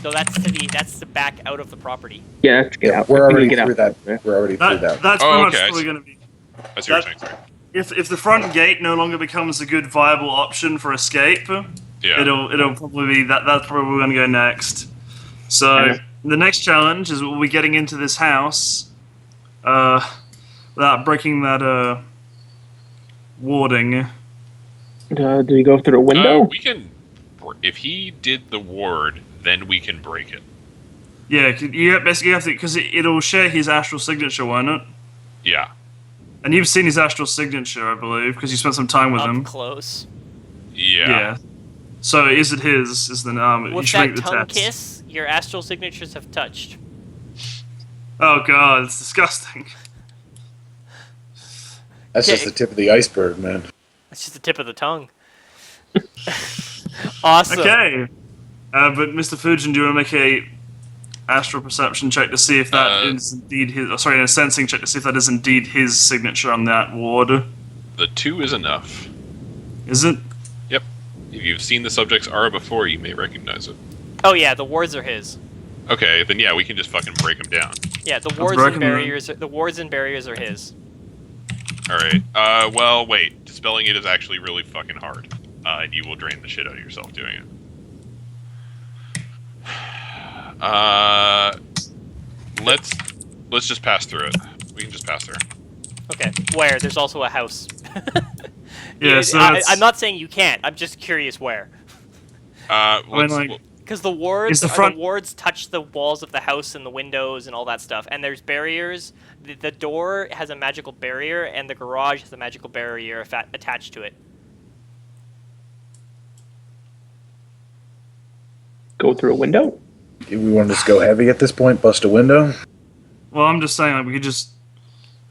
So that's the back out of the property. Yeah, let's get out. we're We already can get through out. that. We're already through that. That's Oh, pretty much okay, I probably see. going to be... I see what you're saying. Sorry. If the front gate no longer becomes a good viable option for escape, Yeah. it'll probably be that's probably going to go next. So the next challenge is we'll be getting into this house without breaking that warding. Do we go through the window? We can. If he did the ward, then we can break it. Yeah, you basically have to, because it'll share his astral signature, won't it? Yeah. And you've seen his astral signature, I believe, because you spent some time with Up him. close. Yeah. So is it his? Is the you With should that make the tongue test. kiss, your astral signatures have touched. Oh god, it's disgusting. That's just the tip of the iceberg, man. That's just the tip of the tongue. Awesome. Okay. But Mr. Fujin, do you want to make a astral perception check to see if that is indeed his? Oh, sorry, a sensing check to see if that is indeed his signature on that ward. The 2 is enough. Is it? Yep. If you've seen the subject's aura before, you may recognize it. Oh yeah, the wards are his. Okay, then yeah, we can just fucking break him down. Yeah, the wards and barriers. The wards and barriers are his. All right. Well, wait. Dispelling it is actually really fucking hard, and you will drain the shit out of yourself doing it. Let's just pass through it. We can just pass through. Okay. Where? There's also a house. Yeah. So I'm not saying you can't. I'm just curious where. Because the wards, the wards touch the walls of the house and the windows and all that stuff. And there's barriers. The door has a magical barrier, and the garage has a magical barrier attached to it. Go through a window? Do we want to just go heavy at this point? Bust a window? Well, I'm just saying, like, we could just.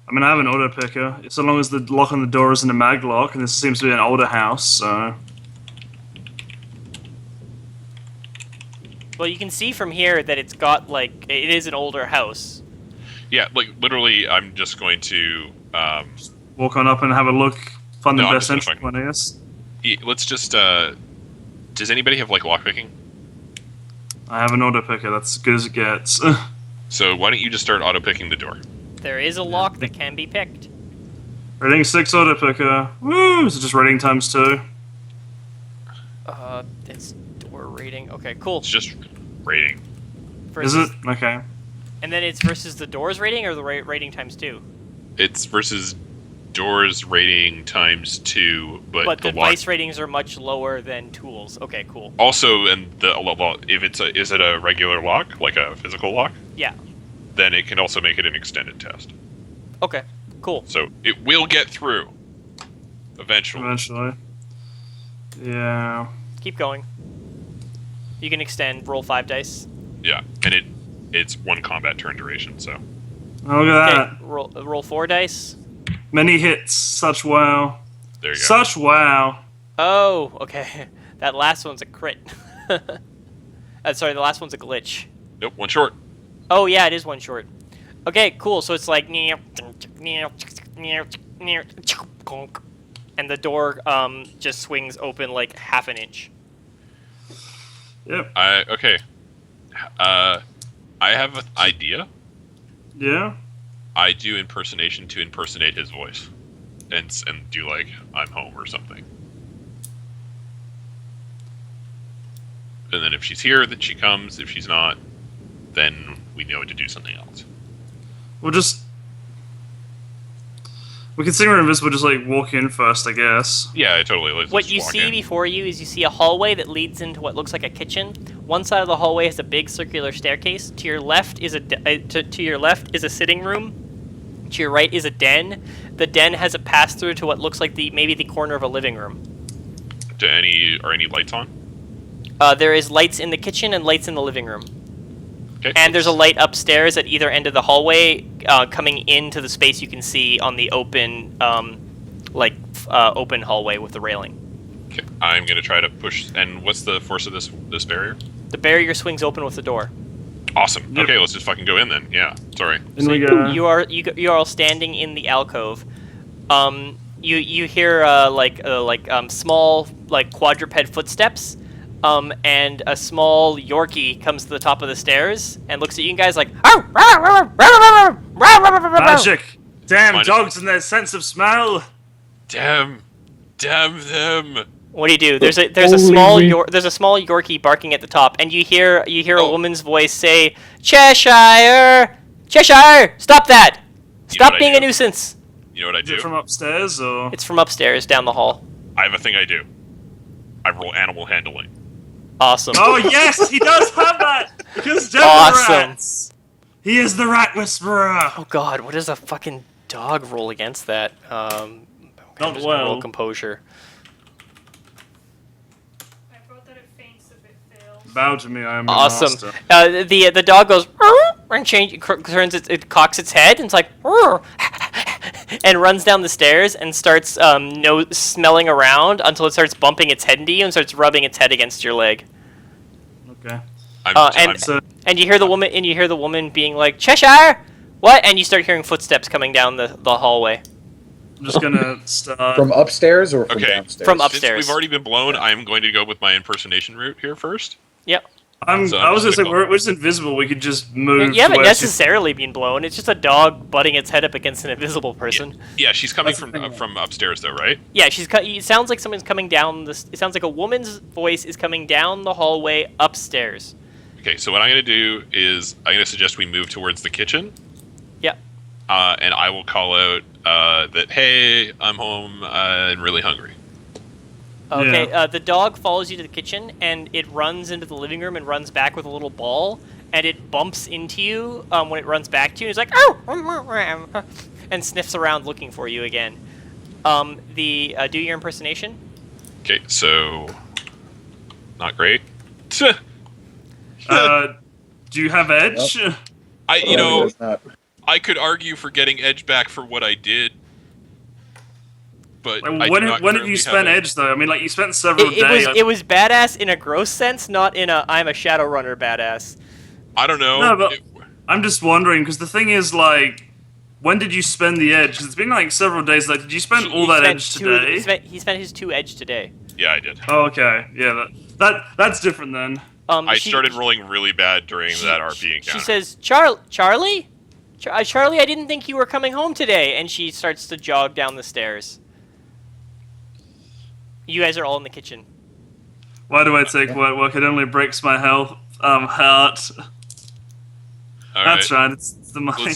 I mean, I have an auto picker. So long as the lock on the door isn't a mag lock, and this seems to be an older house, so. Well, you can see from here that it's got, like, it is an older house. Yeah, like, literally, I'm just going to... walk on up and have a look, find the No, best entry point, I guess. Let's just, does anybody have, like, lockpicking? I have an auto picker, that's as good as it gets. So why don't you just start auto-picking the door? There is a lock that can be picked. Rating 6 auto picker. Woo! Is it just rating times 2? It's door rating. Okay, cool. It's just rating. Is it? Okay. And then it's versus the doors rating or the rating times 2? It's versus doors rating times 2, but the lock... device ratings are much lower than tools. Okay, cool. Also, and if it's is it a regular lock, like a physical lock? Yeah. Then it can also make it an extended test. Okay, cool. So it will get through. Eventually. Eventually. Yeah. Keep going. You can extend, roll 5 dice. Yeah, and it's 1 combat turn duration, so. Oh, look at that. Roll 4 dice. Many hits. Such wow. There you go. Such wow. Oh, okay. That last one's a crit. Sorry, the last one's a glitch. Nope, 1 short. Oh, yeah, it is 1 short. Okay, cool. So it's like... And the door just swings open like half an inch. Yep. Okay. I have an idea. Yeah? I do impersonation to impersonate his voice. And do like, I'm home or something. And then if she's here, then she comes. If she's not, then we know to do something else. We'll just... We can see we're invisible, just like walk in first, I guess. Yeah, totally. Let's What just you walk see in. before you is you see a hallway that leads into what looks like a kitchen. One side of the hallway has a big circular staircase. To your left is to your left is a sitting room. To your right is a den. The den has a pass through to what looks like maybe the corner of a living room. Are any lights on? There is lights in the kitchen and lights in the living room. Okay. And there's a light upstairs at either end of the hallway, coming into the space you can see on the open, open hallway with the railing. Okay. I'm gonna try to push. And what's the force of this barrier? The barrier swings open with the door. Awesome. Yep. Okay, let's just fucking go in then. Yeah. Sorry. In we go. You are all standing in the alcove. You hear small quadruped footsteps. And a small Yorkie comes to the top of the stairs and looks at you guys like, Magic! Damn Minus- dogs and their sense of smell! Damn them. What do? There's a small Yorkie barking at the top, and you hear a woman's voice say, Cheshire, stop that! Stop being a nuisance. You know what I Is do? it from upstairs, or...? It's from upstairs down the hall. I have a thing I do. I roll animal handling. Awesome. Oh, yes! He does have that! Because death Awesome. rats. He is the rat whisperer. Oh God, what does a fucking dog roll against that? I'm Not just gonna roll well. composure. I wrote that it faints if it fails. Bow to me, I am your Awesome. master. The dog goes and turns it cocks its head and it's like and runs down the stairs and starts smelling around until it starts bumping its head into you and starts rubbing its head against your leg. Okay. And you hear the woman being like, Cheshire, what? And you start hearing footsteps coming down the hallway. I'm just gonna start. From upstairs or from Okay. downstairs? From Since upstairs. we've already been blown, I'm going to go with my impersonation route here first. Yep. So I I'm was just gonna say gonna we're just invisible. We could just move. You haven't to where she- necessarily been blown. It's just a dog butting its head up against an invisible person. Yeah, she's coming That's the thing. from upstairs though, right? Yeah, it sounds like someone's coming down this. It sounds like a woman's voice is coming down the hallway upstairs. Okay, so what I'm going to do is I'm going to suggest we move towards the kitchen. Yep. And I will call out that, hey, I'm home and really hungry. Okay. Yeah. The dog follows you to the kitchen and it runs into the living room and runs back with a little ball and it bumps into you when it runs back to you. And it's like oh, and sniffs around looking for you again. Do your impersonation. Okay, so not great. Do you have edge? It's not. I could argue for getting edge back for what I did, but Like, I when do not did you currently spend have edge though? I mean, like you spent several It days. was it was badass in a gross sense, not in a I'm a Shadowrunner badass. I don't know. No, but I'm just wondering because the thing is, like, when did you spend the edge? 'Cause it's been like several days. Like, did you spend all that edge today? He spent his 2 edge today. Yeah, I did. Oh, okay. Yeah, that's different then. I started rolling really bad during that RP encounter. She says, Charlie? Charlie, I didn't think you were coming home today. And she starts to jog down the stairs. You guys are all in the kitchen. Why do I take work? It only breaks my heart. All That's right. right. It's the money.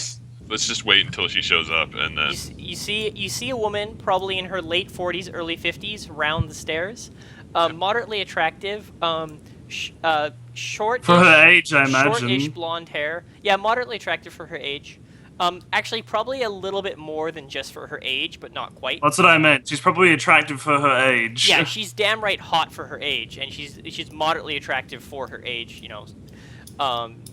Let's just wait until she shows up and then. You see a woman, probably in her late 40s, early 50s, round the stairs. Moderately attractive. Short. For her age, I imagine. Short-ish blonde hair. Yeah, moderately attractive for her age. Actually, probably a little bit more than just for her age, but not quite. That's what I meant. She's probably attractive for her age. Yeah, she's damn right hot for her age, and she's moderately attractive for her age.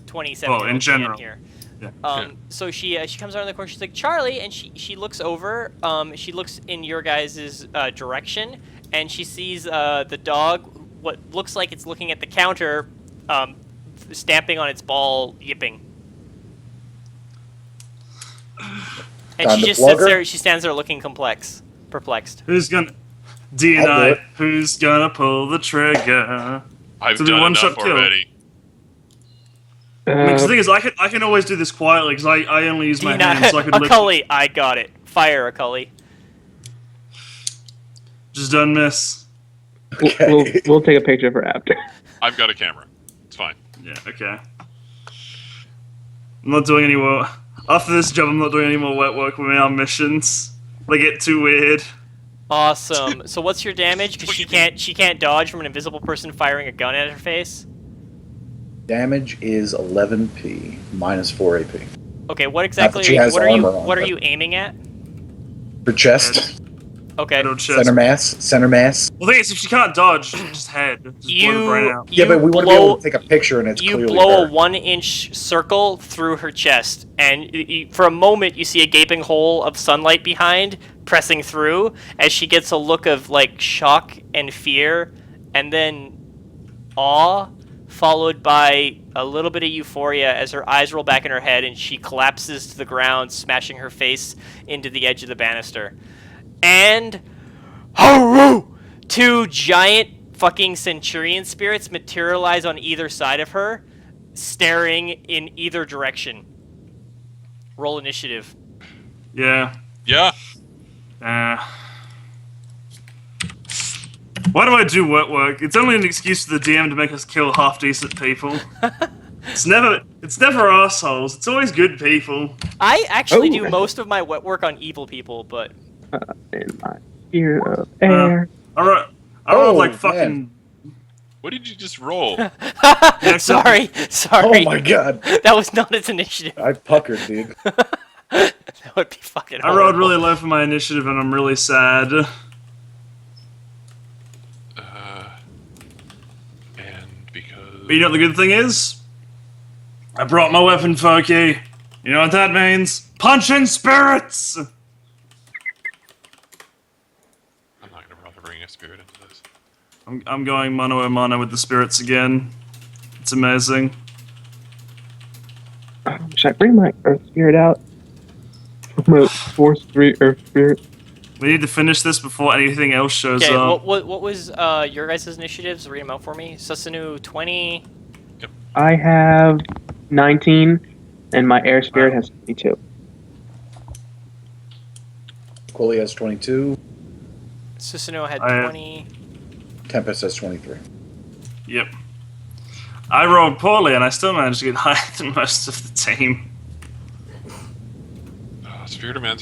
27. Well, in general. Here. Yeah. So she comes around the corner. She's like Charlie, and she looks over. She looks in your guys' direction, and she sees the dog. What looks like it's looking at the counter, stamping on its ball, yipping. And Time she to just plug sits her? there. She stands there looking perplexed. Who's gonna? I'll D and do I. it. Who's gonna pull the trigger? I've So the done one-shot enough kill. already. I mean, 'cause the thing is, I can always do this quietly because I only use my hands, so I could literally Acully, I got it. Fire, Acully. just don't miss. We'll take a picture of her after. I've got a camera. It's fine. Yeah. Okay. I'm not doing any more. After this job, I'm not doing any more wet work with me on missions. They get too weird. Awesome. So what's your damage? Because she can't dodge from an invisible person firing a gun at her face. Damage is 11p minus 4 AP. Okay, what exactly? she has What are you? armor on, What are but- you aiming at? For chest, Okay. Head or chest. center mass. Well, the thing is, if she can't dodge, just head. Just blow the brain out. Yeah, but we want to be able to take a picture, and it's You clearly blow her. a 1-inch circle through her chest, and for a moment you see a gaping hole of sunlight behind, pressing through, as she gets a look of like shock and fear, and then awe, followed by a little bit of euphoria as her eyes roll back in her head and she collapses to the ground, smashing her face into the edge of the banister. And two giant fucking centurion spirits materialize on either side of her, staring in either direction. Roll initiative. Yeah. Yeah. Why do I do wet work? It's only an excuse for the DM to make us kill half decent people. It's never assholes. It's always good people. I actually do Oh. most of my wet work on evil people, but In my ear of air. I rolled like man. fucking. What did you just roll? Sorry. Oh my god! That was not its initiative. I puckered, dude. That would be fucking I rolled horrible. really low for my initiative, and I'm really sad. And because... But you know what the good thing is? I brought my weapon, Foki. You know what that means? Punching spirits! I'm not gonna bother bringing a spirit into this. I'm going mano a mano with the spirits again. It's amazing. Should I bring my Earth Spirit out? My Force 3 Earth Spirit. We need to finish this before anything else shows Okay, up. what was your guys' initiatives? Read them out for me. Susanu 20. I have 19, and my Air Spirit has 22. Quilly has 22. Susanu had I have- 20. Tempest has 23. Yep. I rolled poorly, and I still managed to get higher than most of the team. Spirit of Men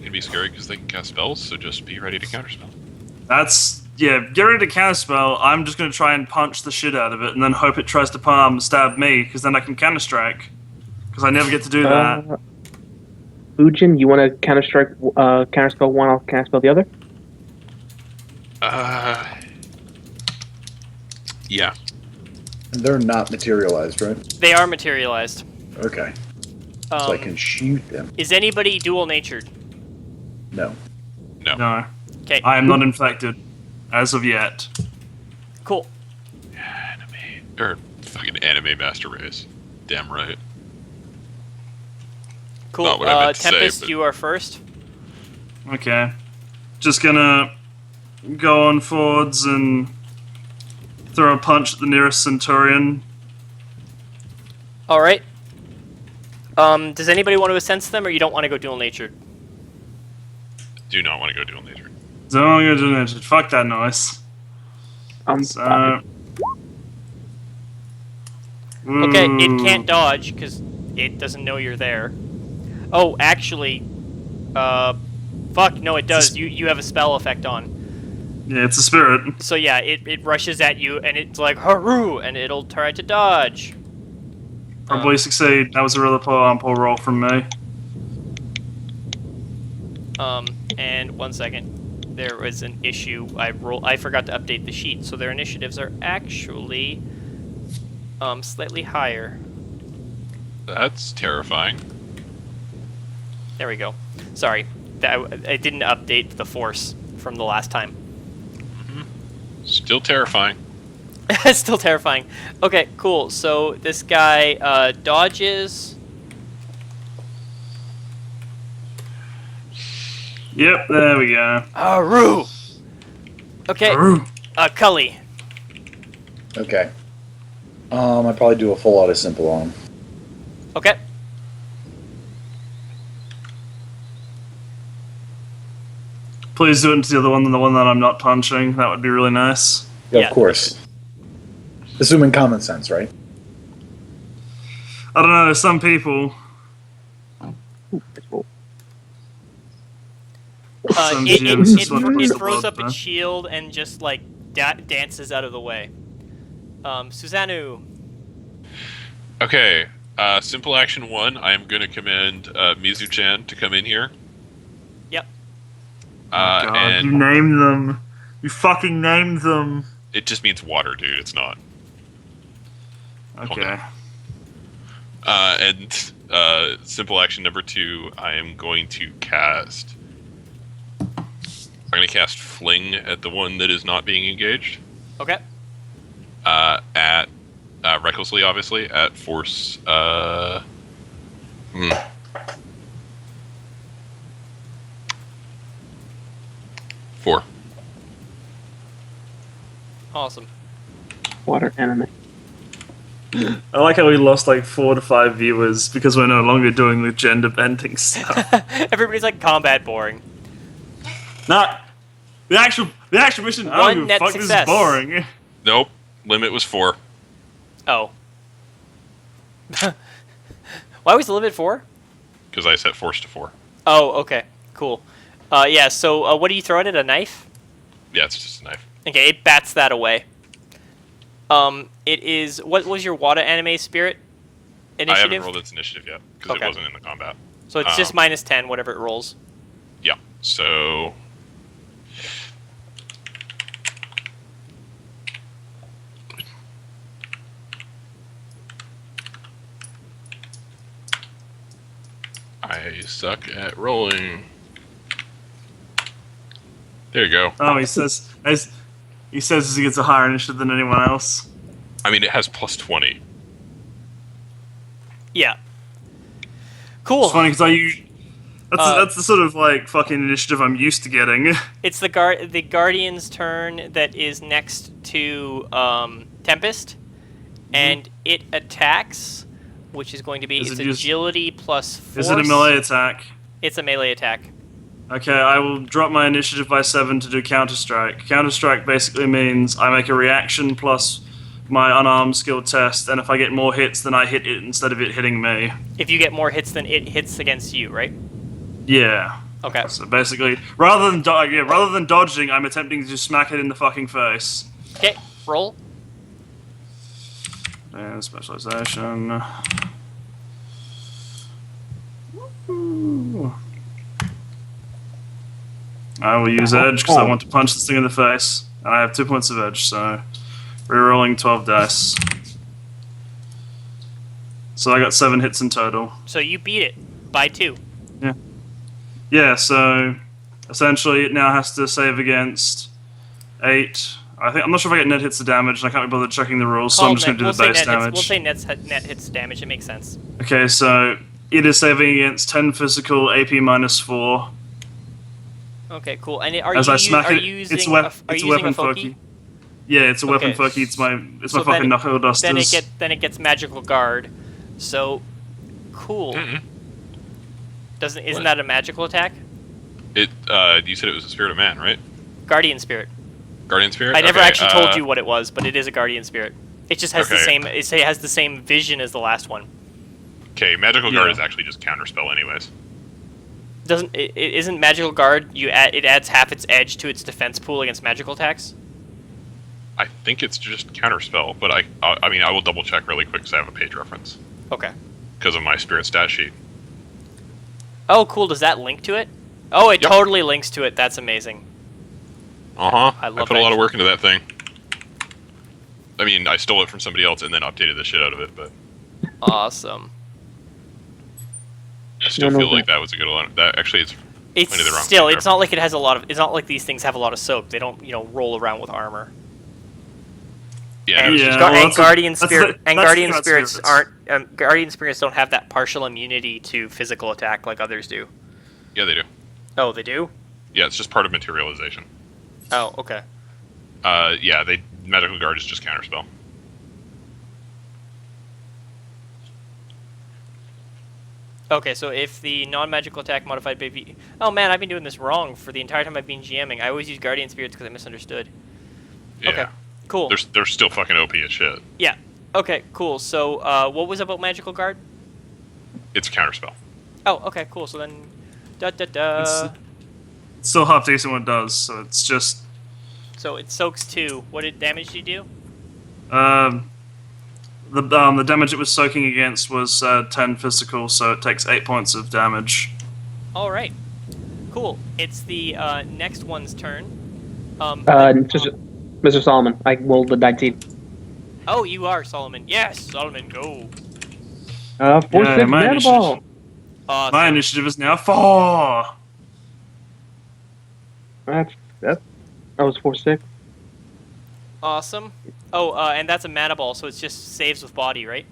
can be scary because they can cast spells, so just be ready to counterspell. That's... Yeah, get ready to counterspell. I'm just going to try and punch the shit out of it, and then hope it tries to stab me, because then I can counterstrike. Because I never get to do that. Fujin, you want to counterspell one, I'll counterspell the other? Yeah. And they're not materialized, right? They are materialized. Okay. So I can shoot them. Is anybody dual natured? No. No. No. Okay, I am not infected. As of yet. cool. Fucking anime master race. Damn right. Cool. Not what I meant to say, Tempest, but- you are first. Okay. Just gonna go on forwards and throw a punch at the nearest Centurion. All right. Does anybody want to sense them, or you don't want to go dual natured? Do not want to go dual nature. Don't go do that. Fuck that noise. So... Okay, it Ooh. can't dodge because it doesn't know you're there. Oh, actually, fuck, no, it does. You have a spell effect on. Yeah, it's a spirit. So yeah, it rushes at you and it's like haru, and it'll try to dodge. Probably succeed. That was a really poor roll from me. And 1 second. There was an issue. I forgot to update the sheet, so their initiatives are actually slightly higher. That's terrifying. There we go. Sorry, I didn't update the force from the last time. Still terrifying. Still terrifying. Okay, cool. So this guy dodges. Yep, there we go. Haru. Okay, Aroo. Cully. Okay. I'd probably do a full auto simple on him. Okay. Please do it into the other one than the one that I'm not punching. That would be really nice. Yeah, Yeah. of course. Assuming common sense, right? I don't know, some people... Some It GMs just want to push the throws up button. its shield and just like dances out of the way. Susanoo. Okay, simple action 1, I am going to command Mizu-chan to come in here. Yep. God, and you named them. You fucking named them. it just means water, dude, it's not. Okay. And simple action number 2, I am going to cast... I'm going to cast Fling at the one that is not being engaged. Okay. At recklessly, obviously, at force. 4. Awesome. Water anime. I like how we lost like 4 to 5 viewers because we're no longer doing the gender bending stuff. Everybody's like combat boring. Nah, the actual mission. I One don't give a net fuck. success. This is boring. Nope. Limit was 4. Oh. Why was the limit 4? Because I set force to 4. Oh, okay. Cool. Yeah, so what do you throw at it? A knife? Yeah, it's just a knife. Okay, it bats that away. It is. What was your Wada anime spirit I initiative? haven't rolled its initiative yet because Okay. it wasn't in the combat. So it's just -10, whatever it rolls. Yeah. So. I suck at rolling. There you go. Oh, he says as he gets a higher initiative than anyone else. I mean, it has +20. Yeah. Cool. It's funny because Uh, that's the sort of like fucking initiative I'm used to getting. It's the Guardian's turn that is next to Tempest, and it attacks, which is going to be Is its it used- agility plus force. Is it a melee attack? It's a melee attack. Okay, I will drop my initiative by 7 to do counter strike. Counter strike basically means I make a reaction plus my unarmed skill test, and if I get more hits, then I hit it instead of it hitting me. If you get more hits than it hits against you, right? Yeah. Okay. So basically, rather than dodging, I'm attempting to smack it in the fucking face. Okay. Roll. And specialization. Ooh. I will use edge because I want to punch this thing in the face, and I have 2 points of edge. So, rerolling 12 dice. So I got 7 hits in total. So you beat it by 2. Yeah, so essentially it now has to save against 8. I'm not sure if I get net hits the damage, and I can't be bothered checking the rules, so I'm just going to do the base damage. We'll say net hits damage. It makes sense. Okay, so it is saving against 10 physical, AP -4. Okay, cool. And are As you I smack are it, you using it's a weapon Foki? Foki. Yeah, it's a weapon Okay. Foki. It's my So fucking knuckle dusters. Then it gets magical guard. So cool. Isn't What? that a magical attack? It. You said it was a spirit of man, right? Guardian spirit. Guardian spirit. I never Okay, actually told you what it was, but it is a guardian spirit. It just has the Okay. same. It has the same vision as the last one. Okay, magical guard Yeah. is actually just counterspell, anyways. Isn't magical guard? It adds half its edge to its defense pool against magical attacks. I think it's just counterspell, but I mean, I will double check really quick because I have a page reference Okay. because of my spirit stat sheet. Oh, cool. Does that link to it? Oh, it Yep. totally links to it. That's amazing. I love put a lot that. of work into that thing. I mean, I stole it from somebody else and then updated the shit out of it, but Awesome. I still No, feel no. like that was a good one. That actually, it's It's Pointed the wrong still. finger. It's not like it has a lot of. It's not like these things have a lot of soak. They don't, roll around with armor. yeah. And, It was Yeah, just, well, and that's a- guardian that's spirit the- and that's the guardian thing about spirits spirits. aren't. Guardian spirits don't have that partial immunity to physical attack like others do. yeah, they do. Oh, they do. Yeah, it's just part of materialization. Oh, okay. Yeah, magical guard is just counterspell. Okay, so if the non-magical attack modified by V... Oh man, I've been doing this wrong for the entire time I've been GMing. I always use guardian spirits because I misunderstood. Yeah. Okay, cool. They're still fucking OP as shit. Yeah. Okay, cool. So, what was about magical guard? It's counterspell. Oh, okay, cool. So then, It's still half decent what it does, so it's just So it soaks 2. What did damage do you do? the damage it was soaking against was 10 physical, so it takes 8 points of damage. All right. Cool. It's the next one's turn. Mr. Solomon, I rolled the 19. Oh, you are Solomon. Yes, Solomon, go. 4 Yeah, 6 my mana initiative. ball. Awesome. My initiative is now 4. That was 4 6. Awesome. Oh, and that's a mana ball, so it's just saves with body, right?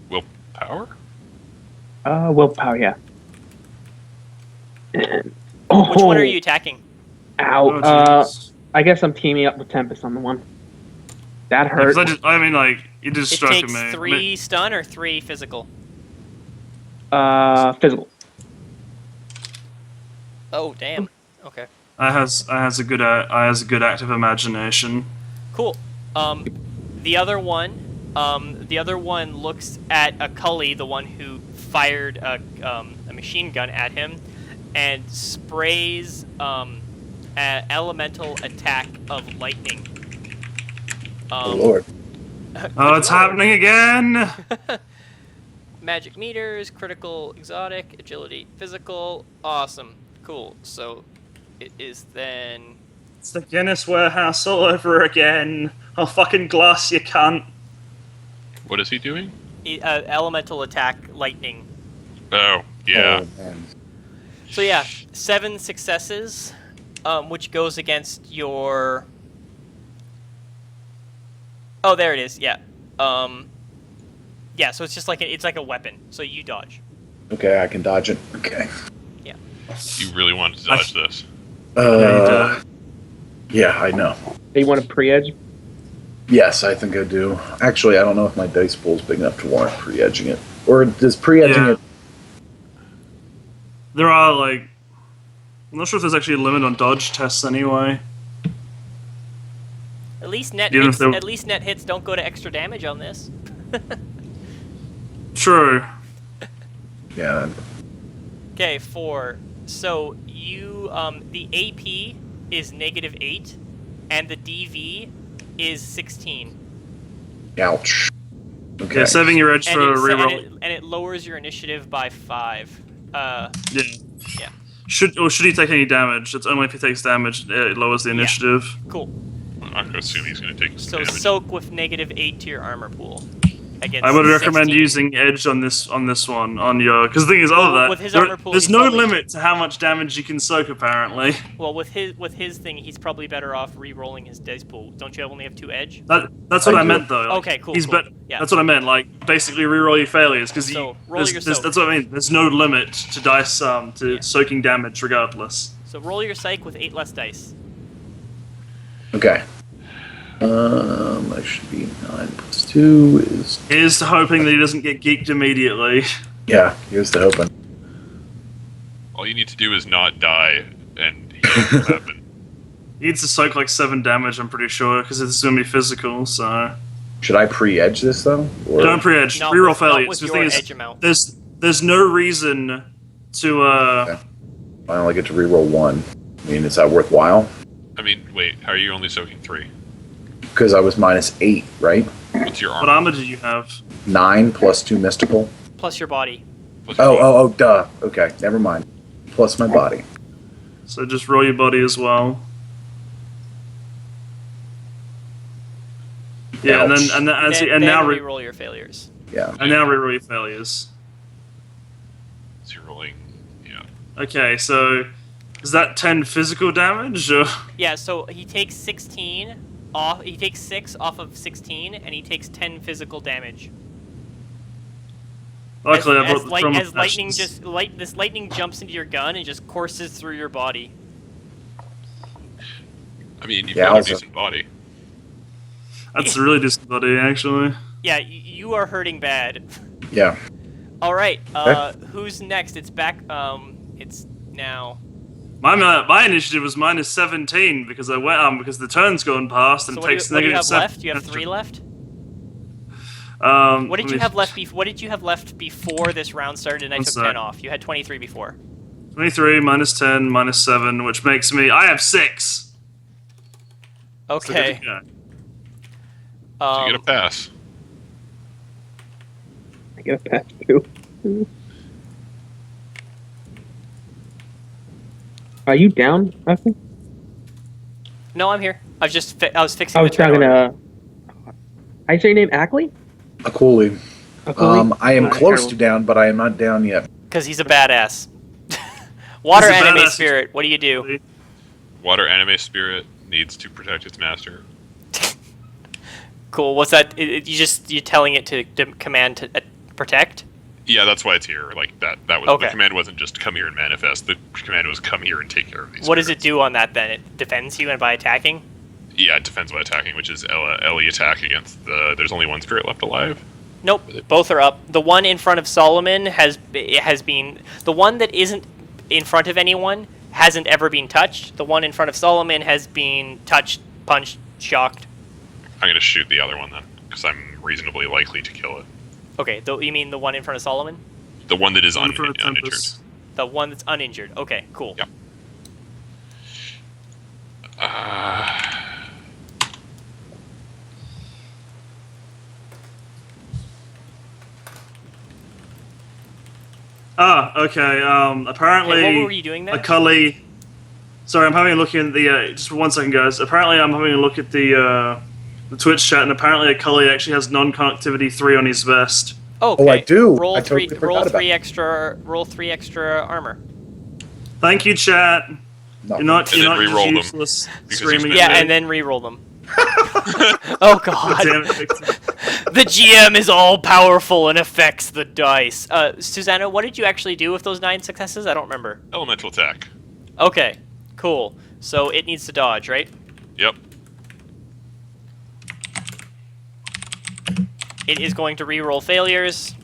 Willpower? Willpower, yeah. And, Which one are you attacking? Ow. Oh, jeez. I guess I'm teaming up with Tempest on the one. That Yeah, hurt. 'cause it just It struck takes me. 3 stun or 3 physical? Physical. Oh, damn. Okay. I has a good active imagination. Cool. The other one looks at a Cully, the one who fired a machine gun at him, and sprays an elemental attack of lightning. Oh Lord. Oh, it's happening again! Magic meters, critical, exotic, agility, physical. Awesome. Cool. So it is then. It's the Guinness warehouse all over again. I'll fucking glass you cunt. What is he doing? Elemental attack, lightning. Oh, yeah. Oh, man. So yeah, 7 successes, which goes against your. Oh, there it is. Yeah. Yeah. So it's just like it's like a weapon. So you dodge. Okay, I can dodge it. Okay. Yeah. You really wanted to dodge this. Yeah, I know. Do you want to pre-edge? Yes, I think I do. Actually, I don't know if my dice pool's big enough to warrant pre-edging it. Or does pre-edging Yeah. it... There are, like... I'm not sure if there's actually a limit on dodge tests anyway. At least net Even if hits. they're- At least net hits don't go to extra damage on this. True. Yeah. Okay, 4. So you the AP is -8, and the DV is 16, Ouch. Okay. Yeah, saving your edge and, for a it's- reroll. and it lowers your initiative by 5. Yeah. Yeah. Should he take any damage? It's only if he takes damage it lowers the initiative. Cool. I'm going to assume he's going to take some So damage. soak with -8 to your armor pool. Against I would recommend 16. using edge on this one on your because the thing is all of Well, that with his armor pool, there's he's no probably- limit to how much damage you can soak apparently. Well, with his thing, he's probably better off re-rolling his dice pool. Don't you only have 2 edge? That's what I I do. meant though. Like, Okay, cool, He's cool. bet- Yeah. That's what I meant. Like basically re-roll your failures because So, roll your soak. that's what I mean. There's no limit to dice to Yeah. soaking damage regardless. So roll your psych with 8 less dice. Okay. I should be 9 plus 2 is... Here's to hoping that he doesn't get geeked immediately. Yeah, here's the hoping. All you need to do is not die, and he will happen. He needs to soak like 7 damage. I'm pretty sure because it's gonna be physical. So Should I pre-edge this, though? Or... don't pre-edge. Not Reroll with, not failures. with The your thing is, edge amount. there's no reason to Okay. I only get to reroll 1. I mean, is that worthwhile? I mean, wait, how are you only soaking 3? Because I was -8, right? What's your What armor? armor do you have? 9 plus 2 mystical. Plus your body. Plus your Oh, duh. Okay, never mind. Plus my body. So just roll your body as well. Yeah, and Ouch. then Then now re-roll your failures. Yeah. reroll your failures. So you're rolling, yeah. Okay, so is that 10 physical damage? Or? Yeah, so he takes 16 off. He takes 6 off of 16, and he takes 10 physical damage. Luckily, I as, brought the light, trauma as lightning passions. just this lightning jumps into your gun and just courses through your body. I mean, you've Yeah, got a also- decent body. That's a really decent body, actually. Yeah, you are hurting bad. Yeah. All right, Okay. who's next? It's back. It's now. My initiative was -17 because I went because the turn's gone past and So it what do you, takes what do you negative have 7. left? You have 3 left. What What did you have left? What did you have left before this round started? And I One took sec. 10 off. You had 23 before. 23 -10 -7, which makes me I have 6. So good Okay. to go. So you get a pass. I get a pass too. Are you down, Austin? No, I'm here. I was fixing I the was turn talking order. to. I say your name Ackley? Akuli. Akuli? I am Alright, close terrible. to down, but I am not down yet. Because he's a badass. Water He's a anime badass. spirit. What do you do? Water anime spirit needs to protect its master. Cool. What's that? You're telling it to command to protect. Yeah, that's why it's here. Like that was Okay. the command wasn't just come here and manifest. The command was come here and take care of these. What does it spirits. do on that then? It defends you and by attacking. Yeah, it defends by attacking, which is Ellie attack against the. There's only one spirit left alive. Nope, both are up. The one in front of Solomon has been the one that isn't in front of anyone hasn't ever been touched. The one in front of Solomon has been touched, punched, shocked. I'm gonna shoot the other one then, because I'm reasonably likely to kill it. Okay, you mean the one in front of Solomon? The one that is One for the uninjured. Tempest. The one that's uninjured. Okay, cool. Yep. Okay. Apparently, Okay, what were you doing there? a Cully. Sorry, I'm having a look in the. Just for 1 second, guys. Apparently, I'm having a look at the Twitch chat, and apparently, a Cully actually has non-conductivity 3 on his vest. Oh, okay. Oh, I do. Roll I three. totally forgot Roll about three that. extra. Roll 3 extra armor. Thank you, chat. No. You're not. And You're then not just re-roll them, useless because screaming. Yeah, at me. and then re-roll them. Oh god. Damn it, Victor. The GM is all powerful and affects the dice. Susanna, what did you actually do with those 9 successes? I don't remember. Elemental attack. Okay, cool. So it needs to dodge, right? Yep. It is going to re-roll failures.